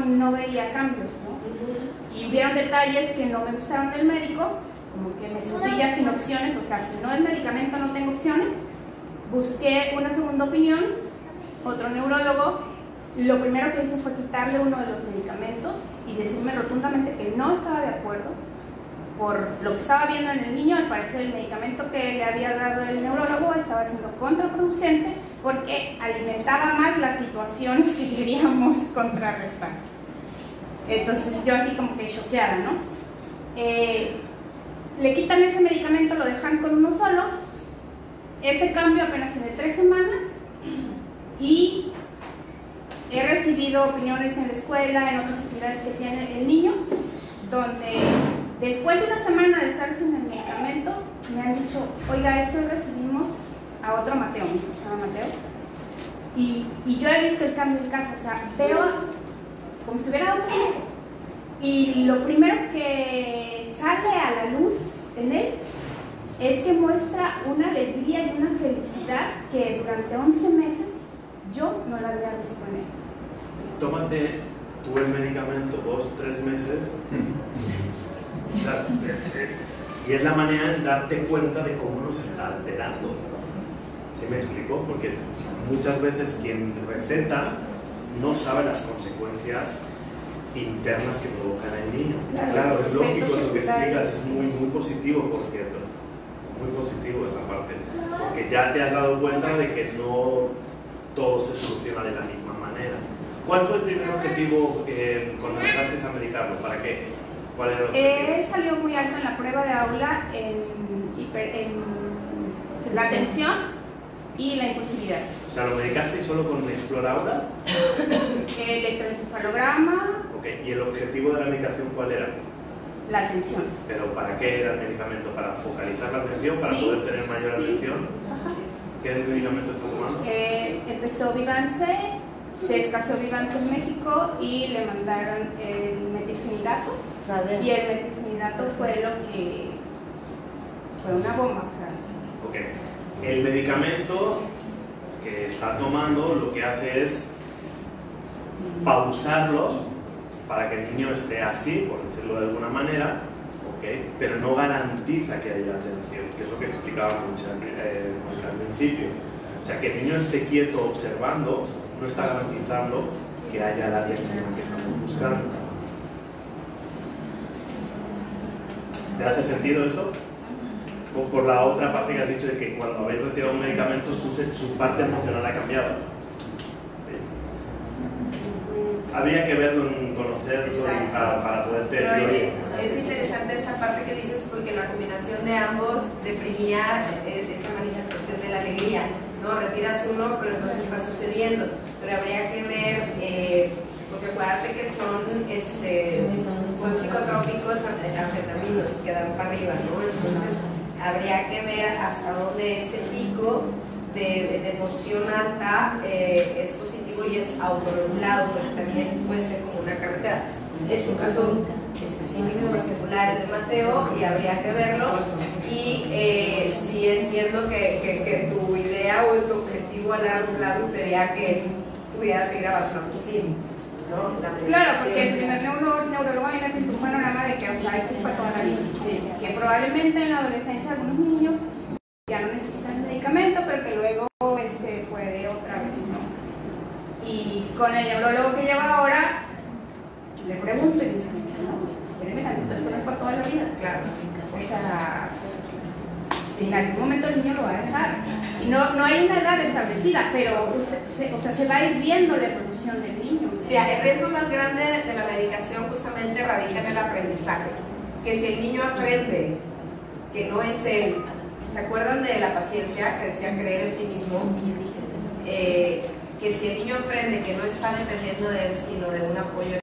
no veía cambios, ¿no? Y hubieron detalles que no me gustaron del médico, como que me sentí ya sin opciones, o sea, si no es medicamento no tengo opciones. Busqué una segunda opinión, otro neurólogo. Lo primero que hizo fue quitarle uno de los medicamentos y decirme rotundamente que no estaba de acuerdo por lo que estaba viendo en el niño. Al parecer el medicamento que le había dado el neurólogo estaba siendo contraproducente porque alimentaba más las situaciones que queríamos contrarrestar. Entonces yo así como que choqueada, ¿no? Le quitan ese medicamento, lo dejan con uno solo. Este cambio apenas tiene 3 semanas y he recibido opiniones en la escuela, en otras actividades que tiene el niño, donde después de una semana de estar sin el medicamento, me han dicho, oiga, esto recibimos a otro Mateo, mi hijo se llama Mateo, y yo he visto el cambio en casa, o sea, veo como si hubiera otro hijo. Y lo primero que sale a la luz en él es que muestra una alegría y una felicidad que durante 11 meses yo no la había visto en él. Tómate tú el medicamento 2-3 meses. O sea, y es la manera de darte cuenta de cómo nos está alterando. ¿Sí me explico? Porque muchas veces quien receta no sabe las consecuencias internas que provocan el niño. Claro, es lógico eso que explicas, es muy positivo, por cierto. Muy positivo esa parte. Porque ya te has dado cuenta de que no todo se soluciona de la misma manera. ¿Cuál fue el primer objetivo cuando empezaste a medicarlo? ¿Para qué? ¿Cuál era el objetivo? Él salió muy alto en la prueba de aula en la atención y la impulsividad. O sea, ¿lo medicaste solo con Exploraura? Electroencefalograma. Ok, ¿y el objetivo de la medicación cuál era? La atención. ¿Pero para qué era el medicamento? ¿Para focalizar la atención? ¿Para Sí, poder tener mayor sí. atención? Ajá. ¿Qué medicamento está tomando? Empezó Vivance, se escaseó Vivance en México y le mandaron el metilfenidato. Y el metilfenidato fue lo que fue una bomba. O sea. Ok, el medicamento que está tomando lo que hace es pausarlo para que el niño esté así, por decirlo de alguna manera, ¿okay? Pero no garantiza que haya atención, que es lo que explicaba mucho al principio. O sea, que el niño esté quieto observando no está garantizando que haya la atención que estamos buscando. ¿Te hace sentido eso? O por la otra parte que has dicho de que cuando habéis retirado un medicamento su parte emocional ha cambiado. Sí. Habría que verlo, conocerlo para poder Pero tener. es interesante esa parte que dices porque la combinación de ambos deprimía esa manifestación de la alegría, ¿no? Retiras uno, pero entonces está sucediendo. Pero habría que ver, porque acuérdate que son psicotrópicos, anfetaminas que dan para arriba, ¿no? Entonces habría que ver hasta dónde ese pico de emoción alta es positivo y es autorregulado, porque también puede ser como una carretera. Es un caso específico particular de Mateo y habría que verlo. Y sí entiendo que tu idea o tu objetivo a largo plazo sería que pudiera seguir avanzando sin, ¿no? Claro, porque el primer neurólogo a mí me pintó un panorama de que, o sea, esto es para toda la vida. Sí. Que probablemente en la adolescencia algunos niños ya no necesitan el medicamento, pero que luego puede otra vez, ¿no? Y con el neurólogo que lleva ahora, le pregunto y dice, no, espérame tantito, esto no es para toda la vida. Claro. O sea, en algún momento el niño lo va a dejar. Y no hay una edad establecida, pero se va a ir viendo la evolución del niño. Mira, el riesgo más grande de la medicación justamente radica en el aprendizaje. Que si el niño aprende que no es él, ¿se acuerdan de la paciencia que decía creer en ti mismo? Que si el niño aprende que no está dependiendo de él, sino de un apoyo